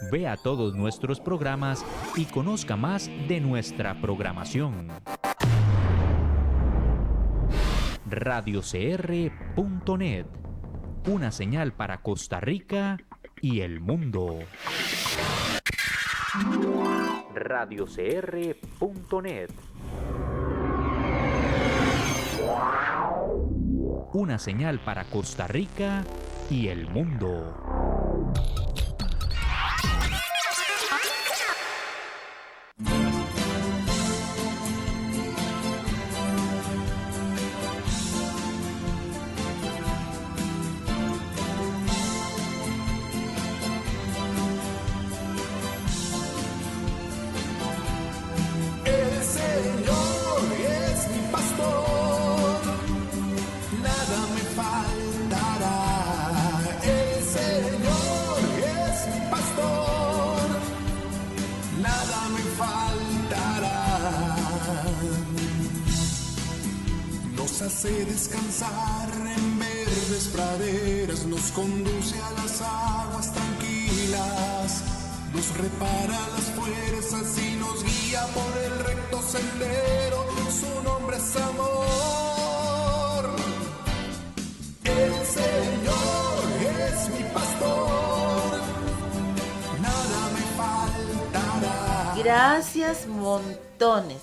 Vea todos nuestros programas y conozca más de nuestra programación. radiocr.net, una señal para Costa Rica y el mundo. radiocr.net, una señal para Costa Rica y el mundo. Hace descansar en verdes praderas, nos conduce a las aguas tranquilas, nos repara las fuerzas y nos guía por el recto sendero, su nombre es amor. El Señor es mi pastor, nada me faltará. Gracias, montones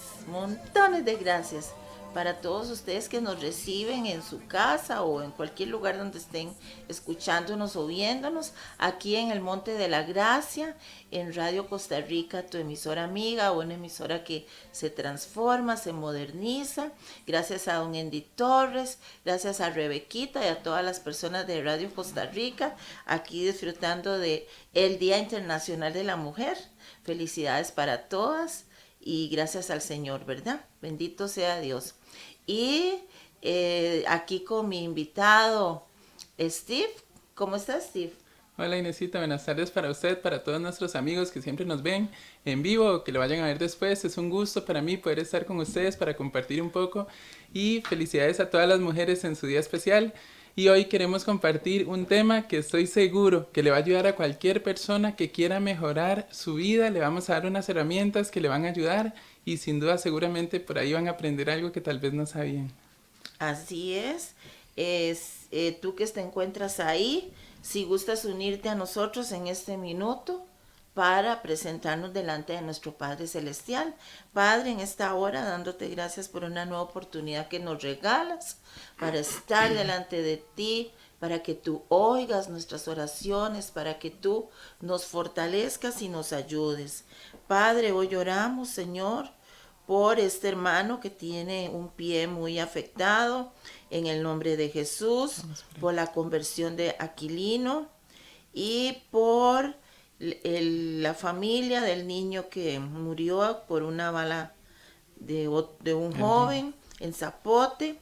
de gracias para todos ustedes que nos reciben en su casa o en cualquier lugar donde estén escuchándonos o viéndonos, aquí en el Monte de la Gracia, en Radio Costa Rica, tu emisora amiga, una emisora que se transforma, se moderniza. Gracias a don Andy Torres, gracias a Rebequita y a todas las personas de Radio Costa Rica, aquí disfrutando de el Día Internacional de la Mujer. Felicidades para todas. Y gracias al Señor, ¿verdad? Bendito sea Dios. Y aquí con mi invitado, Steve. ¿Cómo estás, Steve? Hola Inesita, buenas tardes para usted, para todos nuestros amigos que siempre nos ven en vivo o que lo vayan a ver después. Es un gusto para mí poder estar con ustedes para compartir un poco. Y felicidades a todas las mujeres en su día especial. Y hoy queremos compartir un tema que estoy seguro que le va a ayudar a cualquier persona que quiera mejorar su vida. Le vamos a dar unas herramientas que le van a ayudar y sin duda seguramente por ahí van a aprender algo que tal vez no sabían. Así es. Tú que te encuentras ahí, si gustas unirte a nosotros en este minuto para presentarnos delante de nuestro Padre Celestial. Padre, en esta hora, dándote gracias por una nueva oportunidad que nos regalas para estar delante de ti, para que tú oigas nuestras oraciones, para que tú nos fortalezcas y nos ayudes. Padre, hoy oramos, Señor, por este hermano que tiene un pie muy afectado, en el nombre de Jesús, por la conversión de Aquilino y por la familia del niño que murió por una bala de un joven en Zapote,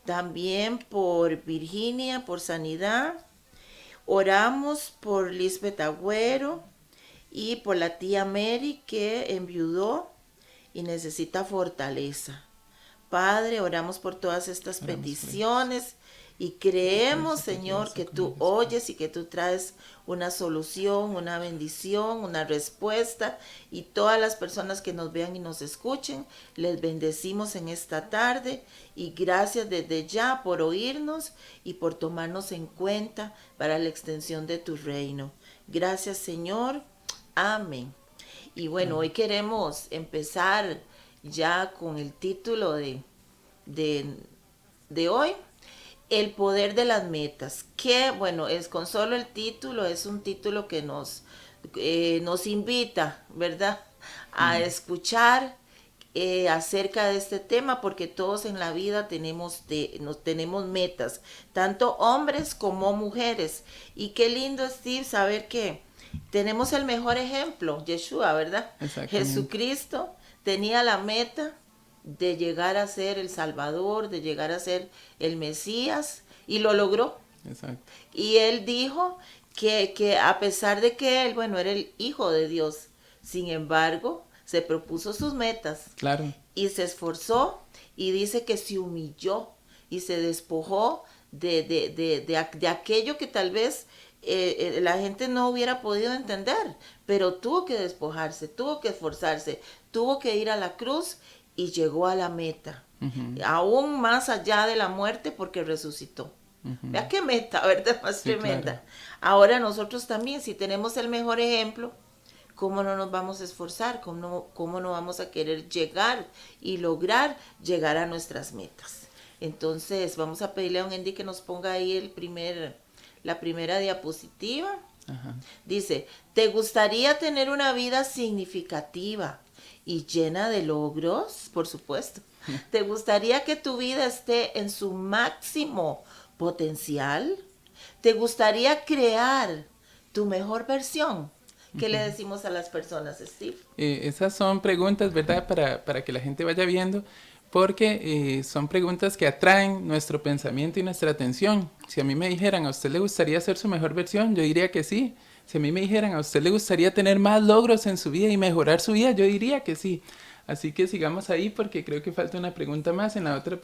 también por Virginia, por sanidad. Oramos por Lisbeth Agüero y por la tía Mary que enviudó y necesita fortaleza. Padre, oramos por todas estas peticiones y creemos, Señor, que tú oyes y que tú traes una solución, una bendición, una respuesta. Y todas las personas que nos vean y nos escuchen, les bendecimos en esta tarde. Y gracias desde ya por oírnos y por tomarnos en cuenta para la extensión de tu reino. Gracias, Señor. Amén. Y bueno, hoy queremos empezar ya con el título de hoy. El poder de las metas, que bueno, es con solo el título, es un título que nos invita, ¿verdad?, a escuchar acerca de este tema, porque todos en la vida tenemos metas, tanto hombres como mujeres. Y qué lindo, Steve, saber que tenemos el mejor ejemplo, Yeshua, ¿verdad? Jesucristo tenía la meta de llegar a ser el Salvador, de llegar a ser el Mesías, y lo logró. Exacto. Y él dijo que a pesar de que él, bueno, era el Hijo de Dios, sin embargo, se propuso sus metas. Claro. Y se esforzó, y dice que se humilló y se despojó de aquello que tal vez la gente no hubiera podido entender, pero tuvo que despojarse, tuvo que esforzarse, tuvo que ir a la cruz y llegó a la meta, aún más allá de la muerte porque resucitó. Vea qué meta, ¿verdad? Más Sí, tremenda. claro. Ahora nosotros también, si tenemos el mejor ejemplo, ¿cómo no nos vamos a esforzar? ¿Cómo no vamos a querer llegar y lograr llegar a nuestras metas? Entonces, vamos a pedirle a don Andy que nos ponga ahí la primera diapositiva. Ajá. Dice, ¿te gustaría tener una vida significativa y llena de logros? Por supuesto. ¿Te gustaría que tu vida esté en su máximo potencial? ¿Te gustaría crear tu mejor versión? ¿Qué le decimos a las personas, Steve? Esas son preguntas, ¿verdad? Para que la gente vaya viendo, porque son preguntas que atraen nuestro pensamiento y nuestra atención. Si a mí me dijeran, ¿a usted le gustaría ser su mejor versión? Yo diría que sí. Si a mí me dijeran, ¿a usted le gustaría tener más logros en su vida y mejorar su vida? Yo diría que sí. Así que sigamos ahí porque creo que falta una pregunta más en la otra.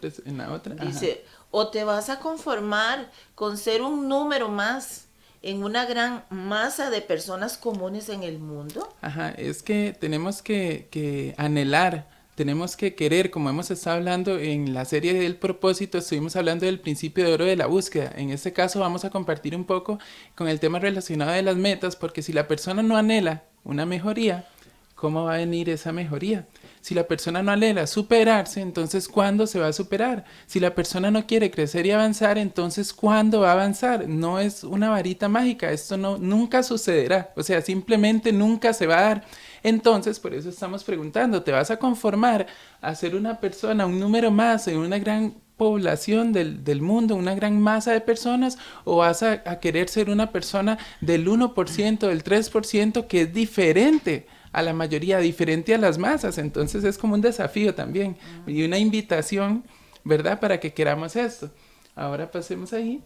Ajá. Dice, ¿o te vas a conformar con ser un número más en una gran masa de personas comunes en el mundo? Ajá, es que tenemos que anhelar, tenemos que querer, como hemos estado hablando en la serie del propósito, estuvimos hablando del principio de oro de la búsqueda. En este caso vamos a compartir un poco con el tema relacionado de las metas, porque si la persona no anhela una mejoría, ¿cómo va a venir esa mejoría? Si la persona no anhela superarse, entonces ¿cuándo se va a superar? Si la persona no quiere crecer y avanzar, entonces ¿cuándo va a avanzar? No es una varita mágica, esto nunca sucederá, o sea, simplemente nunca se va a dar. Entonces, por eso estamos preguntando, ¿te vas a conformar a ser una persona, un número más en una gran población del mundo, una gran masa de personas, o vas a querer ser una persona del 1%, del 3%, que es diferente a la mayoría, diferente a las masas? Entonces es como un desafío también y una invitación, ¿verdad? Para que queramos esto. Ahora pasemos ahí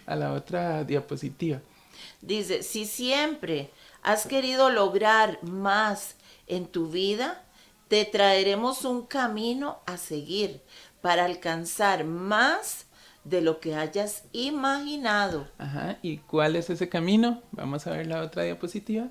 a la otra diapositiva. Dice, si siempre has querido lograr más en tu vida, te traeremos un camino a seguir para alcanzar más de lo que hayas imaginado. Ajá, ¿y cuál es ese camino? Vamos a ver la otra diapositiva.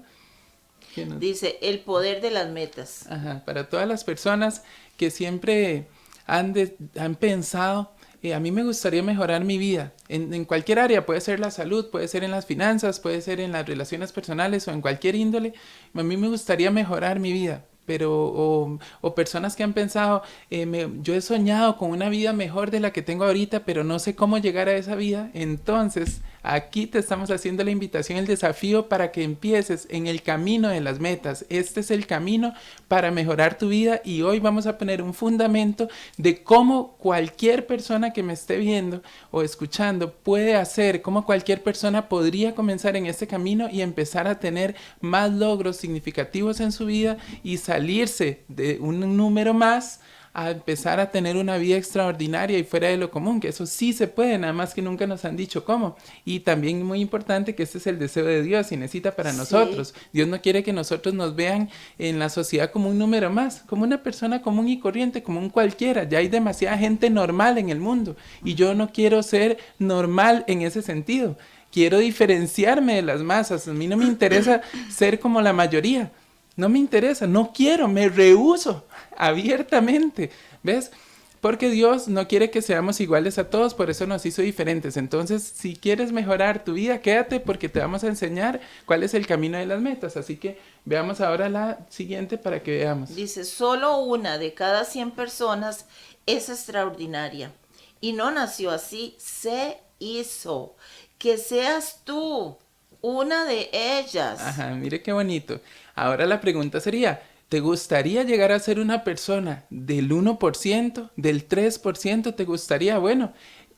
Dice, el poder de las metas. Ajá, para todas las personas que siempre han pensado, a mí me gustaría mejorar mi vida en cualquier área, puede ser la salud, puede ser en las finanzas, puede ser en las relaciones personales o en cualquier índole. A mí me gustaría mejorar mi vida, pero o personas que han pensado, yo he soñado con una vida mejor de la que tengo ahorita, pero no sé cómo llegar a esa vida. Entonces aquí te estamos haciendo la invitación, el desafío para que empieces en el camino de las metas. Este es el camino para mejorar tu vida y hoy vamos a poner un fundamento de cómo cualquier persona que me esté viendo o escuchando puede hacer, cómo cualquier persona podría comenzar en este camino y empezar a tener más logros significativos en su vida y salirse de un número más a empezar a tener una vida extraordinaria y fuera de lo común, que eso sí se puede, nada más que nunca nos han dicho cómo. Y también muy importante que este es el deseo de Dios y necesita para nosotros. Dios no quiere que nosotros nos vean en la sociedad como un número más, como una persona común y corriente, como un cualquiera. Ya hay demasiada gente normal en el mundo y yo no quiero ser normal en ese sentido. Quiero diferenciarme de las masas. A mí no me interesa ser como la mayoría. No me interesa, no quiero, me rehúso abiertamente, ¿ves? Porque Dios no quiere que seamos iguales a todos, por eso nos hizo diferentes. Entonces, si quieres mejorar tu vida, quédate porque te vamos a enseñar cuál es el camino de las metas. Así que veamos ahora la siguiente para que veamos. Dice, solo una de cada 100 personas es extraordinaria y no nació así, se hizo. Que seas tú una de ellas. Ajá, mire qué bonito. Ahora la pregunta sería, ¿te gustaría llegar a ser una persona del 1%, del 3%? ¿Te gustaría? Bueno,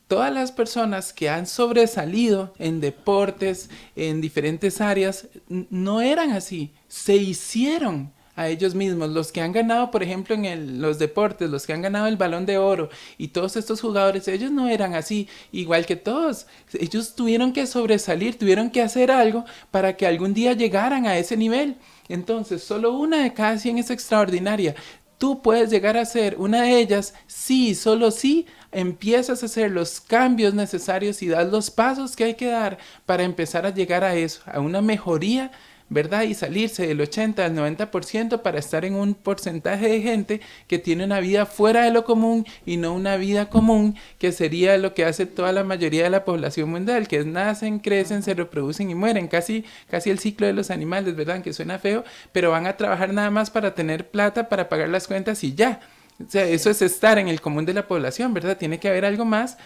todas las personas que han sobresalido en deportes, en diferentes áreas, no eran así, se hicieron a ellos mismos. Los que han ganado, por ejemplo, en los deportes, los que han ganado el Balón de Oro y todos estos jugadores, ellos no eran así, igual que todos. Ellos tuvieron que sobresalir, tuvieron que hacer algo para que algún día llegaran a ese nivel. Entonces, solo una de cada 100 es extraordinaria. Tú puedes llegar a ser una de ellas, sí, solo sí, empiezas a hacer los cambios necesarios y das los pasos que hay que dar para empezar a llegar a eso, a una mejoría, ¿verdad? Y salirse del 80 al 90% para estar en un porcentaje de gente que tiene una vida fuera de lo común y no una vida común, que sería lo que hace toda la mayoría de la población mundial, que es nacen, crecen, se reproducen y mueren, casi el ciclo de los animales, ¿verdad? Que suena feo, pero van a trabajar nada más para tener plata, para pagar las cuentas y ya. O sea, eso es estar en el común de la población, ¿verdad? Tiene que haber algo más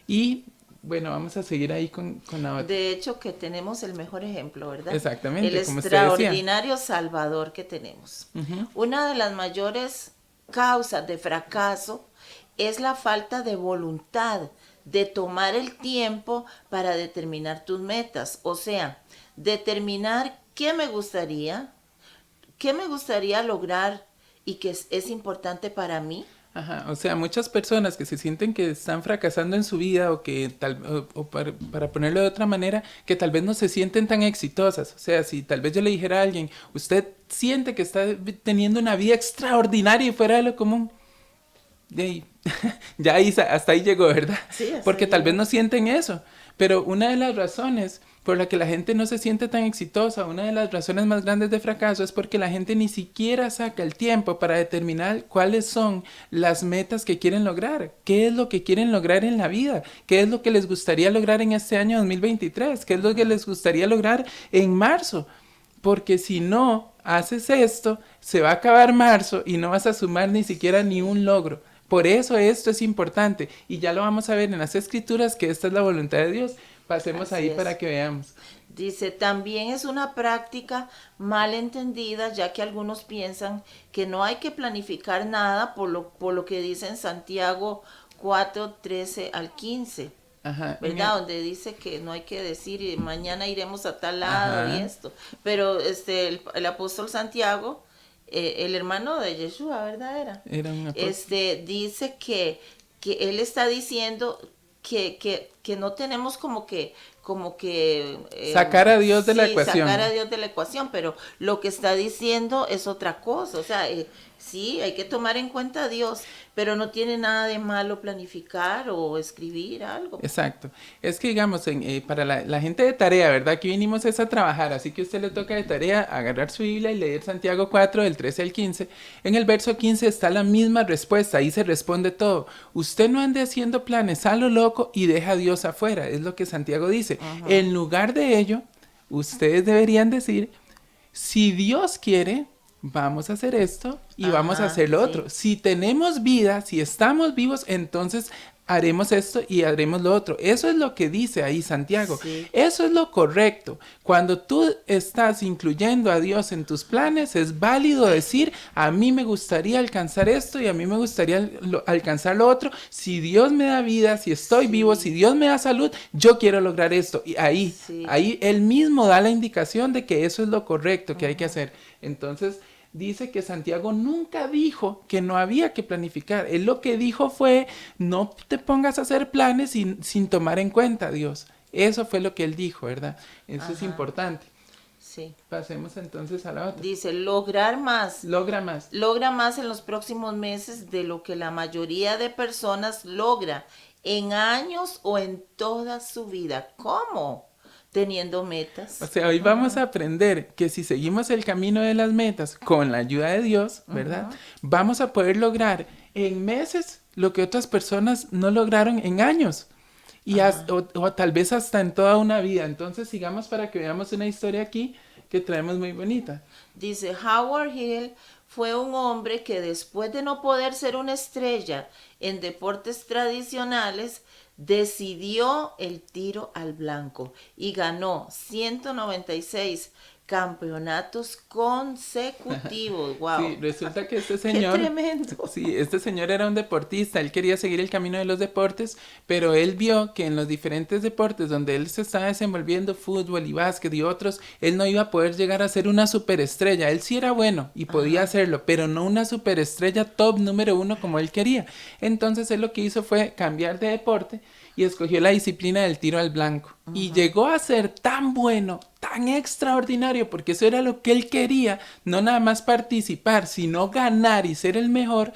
y... Bueno, vamos a seguir ahí con la otra. De hecho, que tenemos el mejor ejemplo, ¿verdad? Exactamente, el como usted decía. extraordinario Salvador que tenemos. Una de las mayores causas de fracaso es la falta de voluntad de tomar el tiempo para determinar tus metas. O sea, determinar qué me gustaría lograr y que es importante para mí. Ajá, o sea, muchas personas que se sienten que están fracasando en su vida o que para ponerlo de otra manera, que tal vez no se sienten tan exitosas. O sea, si tal vez yo le dijera a alguien, usted siente que está teniendo una vida extraordinaria y fuera de lo común, ya ahí, hasta ahí llegó, ¿verdad? Sí, porque tal vez no sienten eso. Pero una de las razones por la que la gente no se siente tan exitosa, una de las razones más grandes de fracaso es porque la gente ni siquiera saca el tiempo para determinar cuáles son las metas que quieren lograr, qué es lo que quieren lograr en la vida, qué es lo que les gustaría lograr en este año 2023, qué es lo que les gustaría lograr en marzo, porque si no haces esto, se va a acabar marzo y no vas a sumar ni siquiera ni un logro. Por eso esto es importante y ya lo vamos a ver en las escrituras que esta es la voluntad de Dios. Pasemos ahí para que veamos. Dice, también es una práctica mal entendida, ya que algunos piensan que no hay que planificar nada por lo que dice en Santiago 4:13 al 15. Ajá, ¿verdad? Donde dice que no hay que decir mañana iremos a tal lado y esto. Pero el apóstol Santiago, el hermano de Yeshua, ¿verdad? Era un apóstol. Dice que él está diciendo que no tenemos como que sacar a Dios de la ecuación. Sacar a Dios de la ecuación, pero lo que está diciendo es otra cosa. O sea, sí, hay que tomar en cuenta a Dios, pero no tiene nada de malo planificar o escribir algo. Exacto. Es que digamos, para la gente de tarea, ¿verdad? Aquí vinimos es a trabajar, así que a usted le toca de tarea agarrar su Biblia y leer Santiago 4, del 13 al 15. En el verso 15 está la misma respuesta, ahí se responde todo. Usted no ande haciendo planes a lo loco y deja a Dios afuera, es lo que Santiago dice. Uh-huh. En lugar de ello, ustedes deberían decir, si Dios quiere, vamos a hacer esto y vamos a hacer lo otro. Si tenemos vida, si estamos vivos, entonces haremos esto y haremos lo otro. Eso es lo que dice ahí Santiago. Sí. Eso es lo correcto. Cuando tú estás incluyendo a Dios en tus planes, es válido decir, a mí me gustaría alcanzar esto y a mí me gustaría alcanzar lo otro. Si Dios me da vida, si estoy vivo, si Dios me da salud, yo quiero lograr esto. Y ahí Él mismo da la indicación de que eso es lo correcto que hay que hacer. Entonces, dice que Santiago nunca dijo que no había que planificar. Él lo que dijo fue, no te pongas a hacer planes sin tomar en cuenta a Dios. Eso fue lo que él dijo, ¿verdad? Eso es importante. Sí. Pasemos entonces a la otra. Dice, logra más en los próximos meses de lo que la mayoría de personas logra en años o en toda su vida. ¿Cómo? Teniendo metas. O sea, hoy vamos a aprender que si seguimos el camino de las metas con la ayuda de Dios, ¿verdad? Vamos a poder lograr en meses lo que otras personas no lograron en años. Y o tal vez hasta en toda una vida. Entonces sigamos para que veamos una historia aquí que traemos muy bonita. Dice, Howard Hill fue un hombre que después de no poder ser una estrella en deportes tradicionales, decidió el tiro al blanco y ganó 196 campeonatos consecutivos. Wow. Sí, resulta que este señor, ¡qué tremendo! Sí, este señor era un deportista, él quería seguir el camino de los deportes, pero él vio que en los diferentes deportes donde él se estaba desenvolviendo, fútbol y básquet y otros, él no iba a poder llegar a ser una superestrella. Él sí era bueno y podía hacerlo, pero no una superestrella top número 1 como él quería. Entonces él lo que hizo fue cambiar de deporte y escogió la disciplina del tiro al blanco. Y llegó a ser tan bueno, tan extraordinario, porque eso era lo que él quería, no nada más participar, sino ganar y ser el mejor,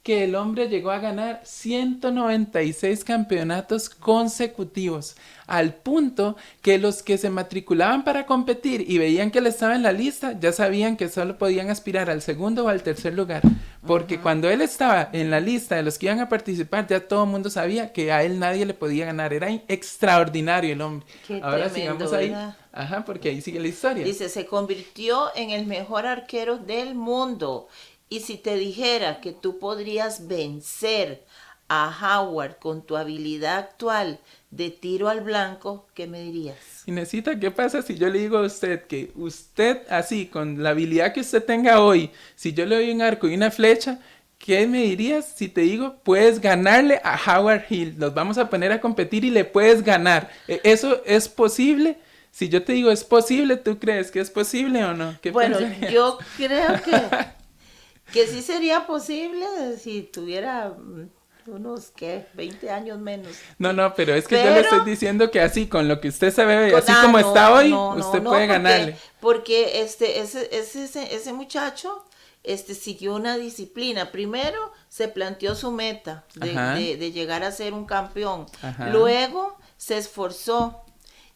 que el hombre llegó a ganar 196 campeonatos consecutivos, al punto que los que se matriculaban para competir y veían que él estaba en la lista, ya sabían que solo podían aspirar al segundo o al tercer lugar, porque cuando él estaba en la lista de los que iban a participar, ya todo el mundo sabía que a él nadie le podía ganar, era extraordinario el hombre. Qué Ahora tremendo, sigamos ahí, ¿verdad? ajá, porque ahí sigue la historia. Dice, se convirtió en el mejor arquero del mundo. Y si te dijera que tú podrías vencer a Howard con tu habilidad actual de tiro al blanco, ¿qué me dirías? Inesita, ¿qué pasa si yo le digo a usted que usted así, con la habilidad que usted tenga hoy, si yo le doy un arco y una flecha, ¿qué me dirías si te digo, puedes ganarle a Howard Hill? Los vamos a poner a competir y le puedes ganar. ¿Eso es posible? Si yo te digo es posible, ¿tú crees que es posible o no? ¿Qué Bueno, pensarías? yo creo que sí sería posible si tuviera unos, ¿qué? 20 años menos. No, pero es que yo le estoy diciendo que así, con lo que usted sabe, así Ah, como no, está hoy, no, usted no, puede porque- ganarle. Porque ese muchacho siguió una disciplina. Primero se planteó su meta Ajá. de llegar a ser un campeón. Ajá. Luego se esforzó,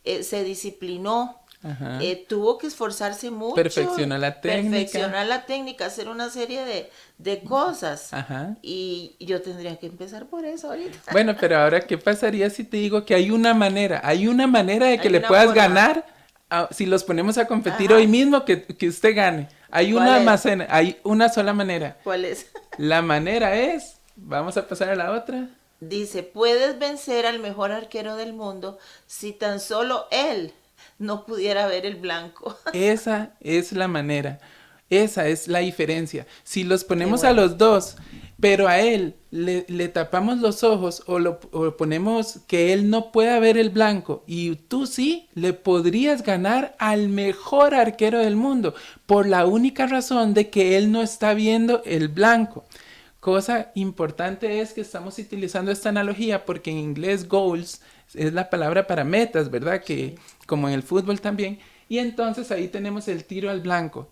se disciplinó. Ajá. Tuvo que esforzarse mucho. Perfeccionó la técnica. Perfeccionar la técnica, hacer una serie de cosas. Ajá. Y yo tendría que empezar por eso ahorita. Bueno, pero ahora, ¿qué pasaría si te digo que hay una manera de que Hay le una puedas forma. ganar si los ponemos a competir Ajá. hoy mismo que usted gane? Hay ¿Cuál es? hay una sola manera. ¿Cuál es? La manera es, vamos a pasar a la otra. Dice, puedes vencer al mejor arquero del mundo si tan solo él no pudiera ver el blanco. Esa es la manera. Esa es la diferencia. Si los ponemos bueno. a los dos, pero a él le tapamos los ojos o ponemos que él no pueda ver el blanco y tú sí, le podrías ganar al mejor arquero del mundo por la única razón de que él no está viendo el blanco. Cosa importante es que estamos utilizando esta analogía porque en inglés goals es la palabra para metas, ¿verdad? Que como en el fútbol también. Y entonces ahí tenemos el tiro al blanco.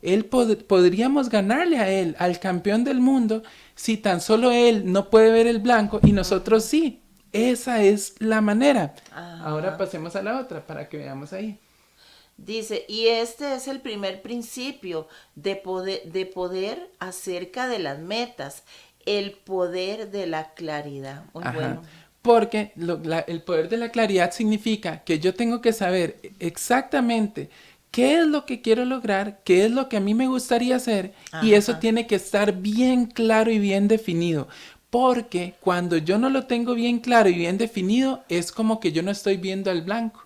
Podríamos ganarle a él, al campeón del mundo, si tan solo él no puede ver el blanco y nosotros sí. Esa es la manera. Ajá. Ahora pasemos a la otra para que veamos ahí. Dice, y este es el primer principio de poder acerca de las metas, el poder de la claridad. Muy Ajá. bueno. Porque el poder de la claridad significa que yo tengo que saber exactamente qué es lo que quiero lograr, qué es lo que a mí me gustaría hacer, y eso Ajá. tiene que estar bien claro y bien definido. Porque cuando yo no lo tengo bien claro y bien definido, es como que yo no estoy viendo al blanco.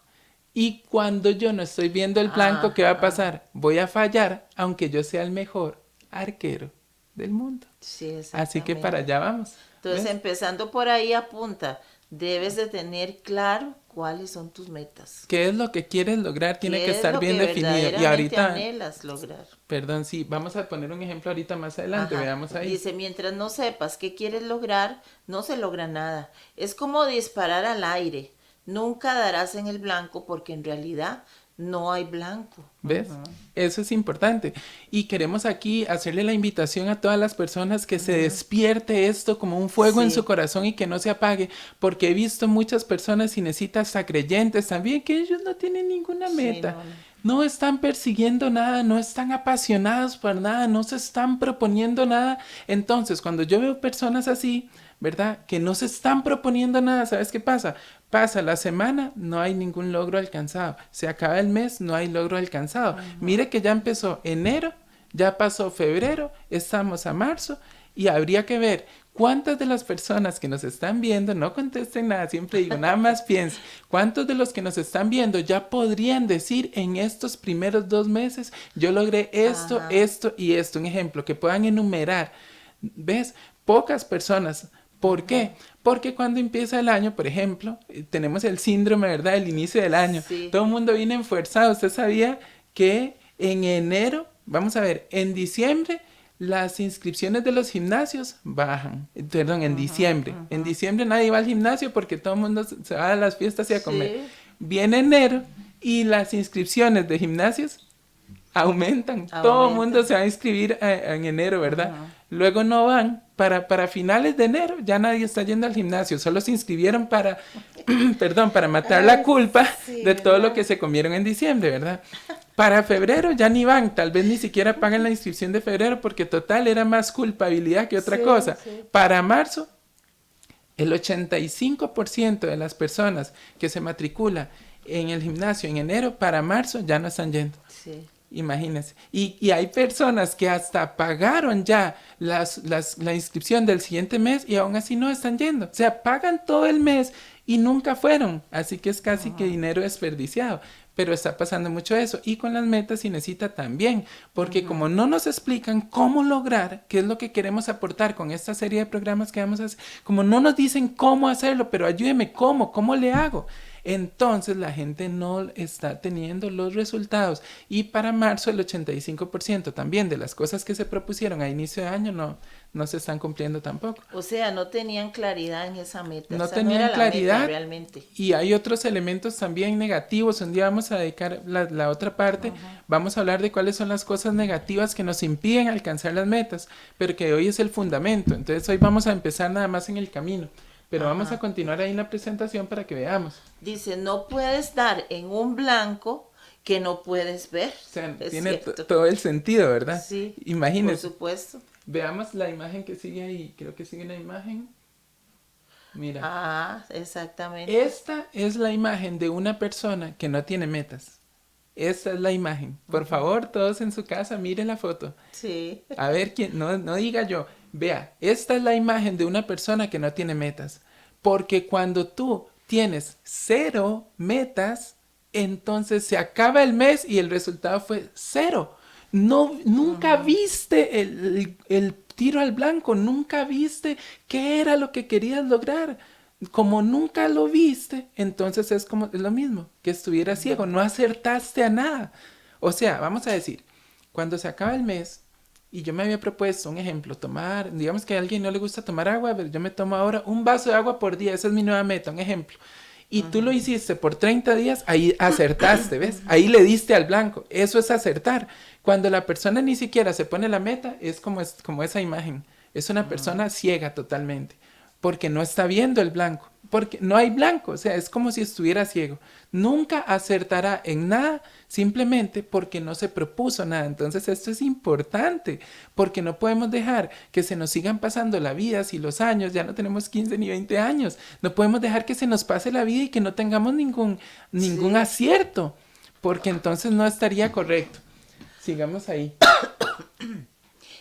Y cuando yo no estoy viendo el blanco, ¿qué va a Ajá. pasar? Voy a fallar, aunque yo sea el mejor arquero del mundo. Sí, Así que para exactamente. allá vamos. Entonces, ¿Ves? empezando por ahí, apunta, debes de tener claro cuáles son tus metas. ¿Qué es lo que quieres lograr? Tiene ¿Qué que es estar lo bien que definido. Y verdaderamente ahorita, anhelas lograr? perdón, sí, vamos a poner un ejemplo ahorita más adelante, Ajá. veamos ahí. Dice, mientras no sepas qué quieres lograr, no se logra nada. Es como disparar al aire. Nunca darás en el blanco porque en realidad no hay blanco. ¿Ves? Eso es importante. Y queremos aquí hacerle la invitación a todas las personas que se despierte esto como un fuego en Sí. su corazón y que no se apague, porque he visto muchas personas cinecitas hasta creyentes también que ellos no tienen ninguna Sí, meta. no. No están persiguiendo nada, no están apasionados por nada, no se están proponiendo nada. Entonces, cuando yo veo personas así, ¿verdad? Que no se están proponiendo nada, ¿sabes qué pasa? Pasa la semana, no hay ningún logro alcanzado. Se acaba el mes, no hay logro alcanzado. Mire que ya empezó enero, ya pasó febrero, estamos a marzo y habría que ver cuántas de las personas que nos están viendo, no contesten nada, siempre digo, nada más piensen, cuántos de los que nos están viendo ya podrían decir en estos primeros 2 meses, yo logré esto, Ajá. esto y esto. Un ejemplo, que puedan enumerar. ¿Ves? Pocas personas. ¿Por qué? Porque cuando empieza el año, por ejemplo, tenemos el síndrome, ¿verdad? El inicio del año. Sí. Todo el mundo viene esforzado. Usted sabía que en enero, vamos a ver, en diciembre, las inscripciones de los gimnasios bajan. Perdón, en diciembre. En diciembre nadie va al gimnasio porque todo el mundo se va a las fiestas y a comer. Sí. Viene enero y las inscripciones de gimnasios aumentan. Todo el mundo se va a inscribir en enero, ¿verdad? Luego no van. Para finales de enero ya nadie está yendo al gimnasio. Solo se inscribieron para, perdón, para matar la culpa de todo lo que se comieron en diciembre, ¿verdad? Para febrero ya ni van. Tal vez ni siquiera pagan la inscripción de febrero porque total era más culpabilidad que otra cosa. Para marzo, el 85% de las personas que se matriculan en el gimnasio en enero, para marzo ya no están yendo. Sí. Imagínense. Y hay personas que hasta pagaron ya la inscripción del siguiente mes y aún así no están yendo. O sea, pagan todo el mes y nunca fueron. Así que es casi que dinero desperdiciado. Pero está pasando mucho eso. Y con las metas Inesita también. Porque como no nos explican cómo lograr, qué es lo que queremos aportar con esta serie de programas que vamos a hacer, como no nos dicen cómo hacerlo, pero ayúdeme, ¿cómo le hago? Entonces la gente no está teniendo los resultados. Y para marzo el 85% también de las cosas que se propusieron a inicio de año no se están cumpliendo tampoco. O sea, no tenían claridad en esa meta. No esa tenían no era claridad. la meta realmente. Y hay otros elementos también negativos. Un día vamos a dedicar la otra parte. Vamos a hablar de cuáles son las cosas negativas que nos impiden alcanzar las metas, pero que hoy es el fundamento. Entonces hoy vamos a empezar nada más en el camino. Pero vamos a continuar ahí en la presentación para que veamos. Dice, no puedes dar en un blanco que no puedes ver. O sea, Es tiene cierto. todo el sentido, ¿verdad? Sí, Imagínense. por supuesto. Veamos la imagen que sigue ahí. Creo que sigue la imagen. Mira. Ah, exactamente. Esta es la imagen de una persona que no tiene metas. Esta es la imagen. Por favor, todos en su casa, miren la foto. Sí. A ver quién, no diga yo. Vea, esta es la imagen de una persona que no tiene metas. Porque cuando tú tienes 0 metas, entonces se acaba el mes y el resultado fue 0. Nunca viste el tiro al blanco, nunca viste qué era lo que querías lograr. Como nunca lo viste, entonces es lo mismo, que estuvieras ciego, no acertaste a nada. O sea, vamos a decir, cuando se acaba el mes, y yo me había propuesto un ejemplo, digamos que a alguien no le gusta tomar agua, pero yo me tomo ahora un vaso de agua por día, esa es mi nueva meta, un ejemplo. Y tú lo hiciste por 30 días, ahí acertaste, ¿ves? Ahí le diste al blanco, eso es acertar. Cuando la persona ni siquiera se pone la meta, es como esa imagen, es una persona ciega totalmente, porque no está viendo el blanco, porque no hay blanco, o sea, es como si estuviera ciego. Nunca acertará en nada simplemente porque no se propuso nada. Entonces esto es importante, porque no podemos dejar que se nos sigan pasando la vida si los años, ya no tenemos 15 ni 20 años, no podemos dejar que se nos pase la vida y que no tengamos ningún acierto, porque entonces no estaría correcto. Sigamos ahí.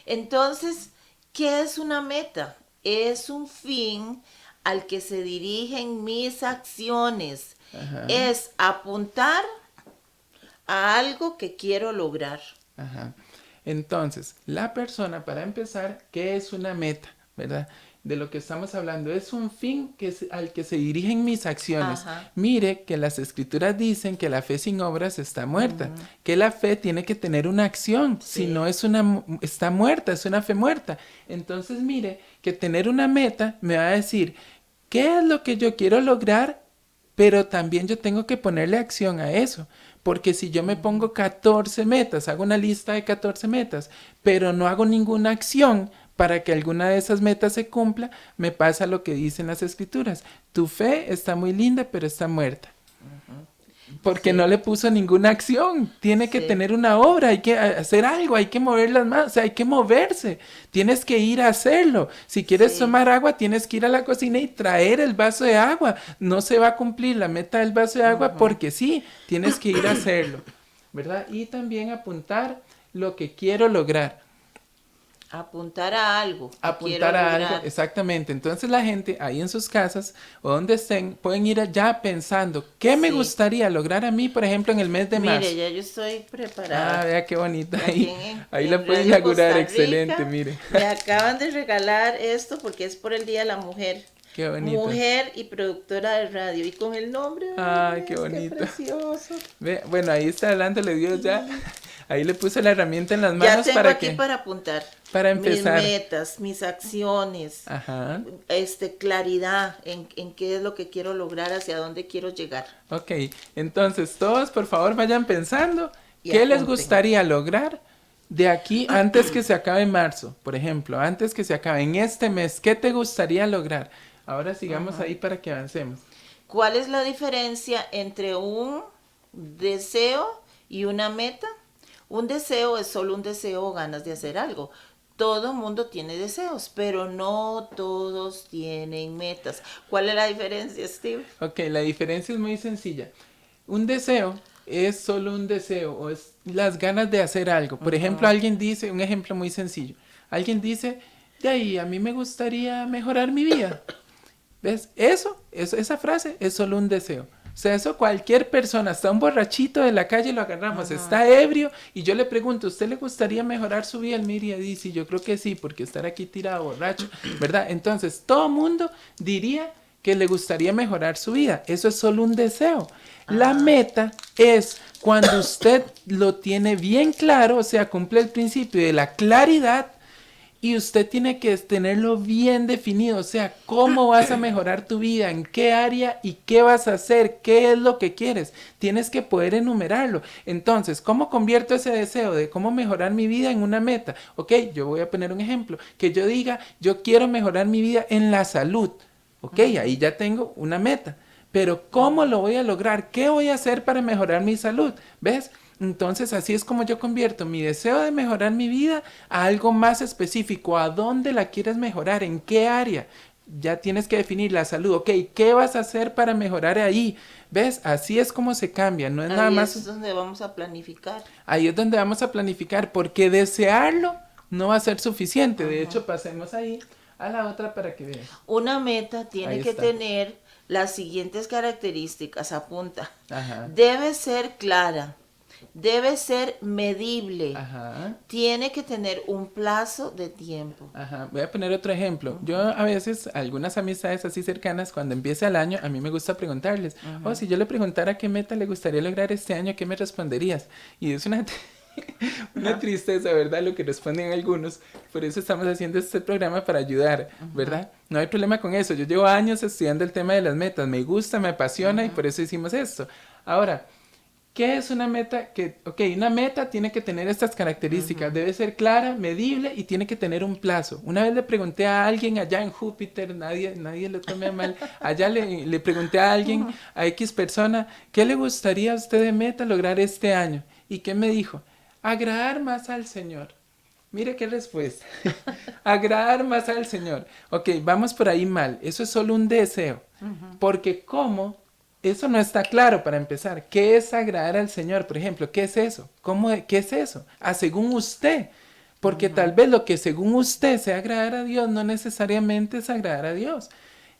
Entonces, ¿qué es una meta? Es un fin al que se dirigen mis acciones. Ajá. Es apuntar a algo que quiero lograr. Ajá. Entonces, la persona, para empezar, ¿qué es una meta? ¿Verdad? De lo que estamos hablando, es un fin al que se dirigen mis acciones. Ajá. Mire que las escrituras dicen que la fe sin obras está muerta, que la fe tiene que tener una acción, Sí. si no está muerta, es una fe muerta. Entonces mire que tener una meta me va a decir, ¿qué es lo que yo quiero lograr? Pero también yo tengo que ponerle acción a eso, porque si yo me pongo 14 metas, hago una lista de 14 metas, pero no hago ninguna acción para que alguna de esas metas se cumpla, me pasa lo que dicen las escrituras. Tu fe está muy linda, pero está muerta. Porque no le puso ninguna acción. Tiene que tener una obra, hay que hacer algo, hay que mover las manos, o sea, hay que moverse. Tienes que ir a hacerlo. Si quieres tomar agua, tienes que ir a la cocina y traer el vaso de agua. No se va a cumplir la meta del vaso de agua porque sí, tienes que ir a hacerlo, ¿verdad? Y también apuntar lo que quiero lograr. Apuntar a algo. Apuntar a algo, exactamente. Entonces la gente ahí en sus casas o donde estén pueden ir allá pensando, ¿qué me gustaría lograr a mí, por ejemplo, en el mes de marzo? Mire, ya yo estoy preparada. Ah, vea qué bonita. Aquí Ahí en la pueden Radio inaugurar, Costa excelente, Rica, mire. Me acaban de regalar esto porque es por el Día de la Mujer. Qué bonito. Mujer y productora de radio. Y con el nombre. Ay, qué bonito. Qué precioso. Bueno, ahí está hablándole Dios ya. Ahí le puse la herramienta en las Ya manos tengo para aquí que... para apuntar. Para empezar. Mis metas, mis acciones. Ajá. Claridad en qué es lo que quiero lograr, hacia dónde quiero llegar. Ok, entonces todos por favor vayan pensando Y ¿Qué les apunten. gustaría lograr de aquí antes que se acabe marzo? Por ejemplo, antes que se acabe en este mes, ¿qué te gustaría lograr? Ahora sigamos ahí para que avancemos. ¿Cuál es la diferencia entre un deseo y una meta? Un deseo es solo un deseo o ganas de hacer algo. Todo mundo tiene deseos, pero no todos tienen metas. ¿Cuál es la diferencia, Steve? Ok, la diferencia es muy sencilla. Un deseo es solo un deseo o es las ganas de hacer algo. Por ejemplo, alguien dice, un ejemplo muy sencillo, alguien dice, de ahí, a mí me gustaría mejorar mi vida. ¿Ves? Esa frase es solo un deseo. O sea, eso cualquier persona, hasta un borrachito de la calle lo agarramos, está ebrio y yo le pregunto, ¿usted le gustaría mejorar su vida? Él me diría, dice, yo creo que sí, porque estar aquí tirado borracho, ¿verdad? Entonces, todo mundo diría que le gustaría mejorar su vida. Eso es solo un deseo. La meta es cuando usted lo tiene bien claro, o sea, cumple el principio de la claridad. Y usted tiene que tenerlo bien definido, o sea, cómo vas a mejorar tu vida, en qué área y qué vas a hacer, qué es lo que quieres. Tienes que poder enumerarlo. Entonces, ¿cómo convierto ese deseo de cómo mejorar mi vida en una meta? Ok, yo voy a poner un ejemplo. Que yo diga, yo quiero mejorar mi vida en la salud. Ok, ahí ya tengo una meta. Pero ¿cómo lo voy a lograr? ¿Qué voy a hacer para mejorar mi salud? ¿Ves? Entonces así es como yo convierto mi deseo de mejorar mi vida a algo más específico. ¿A dónde la quieres mejorar? ¿En qué área? Ya tienes que definir la salud. Ok, ¿qué vas a hacer para mejorar ahí? ¿Ves? Así es como se cambia. No es nada más. Ahí es donde vamos a planificar. Ahí es donde vamos a planificar porque desearlo no va a ser suficiente. De hecho, pasemos ahí a la otra para que vean. Una meta tiene Ahí que está. tener las siguientes características. Apunta. Ajá. Debe ser clara. Debe ser medible. Ajá. Tiene que tener un plazo de tiempo. Ajá, voy a poner otro ejemplo. Yo a veces, algunas amistades así cercanas, cuando empieza el año, a mí me gusta preguntarles, oh, si yo le preguntara qué meta le gustaría lograr este año, ¿qué me responderías? Y es una tristeza, ¿verdad? Lo que responden algunos. Por eso estamos haciendo este programa para ayudar, ¿verdad? No hay problema con eso. Yo llevo años estudiando el tema de las metas. Me gusta, me apasiona y por eso hicimos esto. Ahora, ¿qué es una meta? Una meta tiene que tener estas características. Debe ser clara, medible y tiene que tener un plazo. Una vez le pregunté a alguien allá en Júpiter, nadie lo tome a mal, allá le pregunté a alguien, a X persona, ¿qué le gustaría a usted de meta lograr este año? ¿Y qué me dijo? Agradar más al Señor. Mire qué respuesta. Agradar más al Señor. Ok, vamos por ahí mal. Eso es solo un deseo. Porque ¿cómo? Eso no está claro para empezar. ¿Qué es agradar al Señor? Por ejemplo, ¿qué es eso? ¿Qué es eso? Según usted. Porque tal vez lo que según usted sea agradar a Dios no necesariamente es agradar a Dios.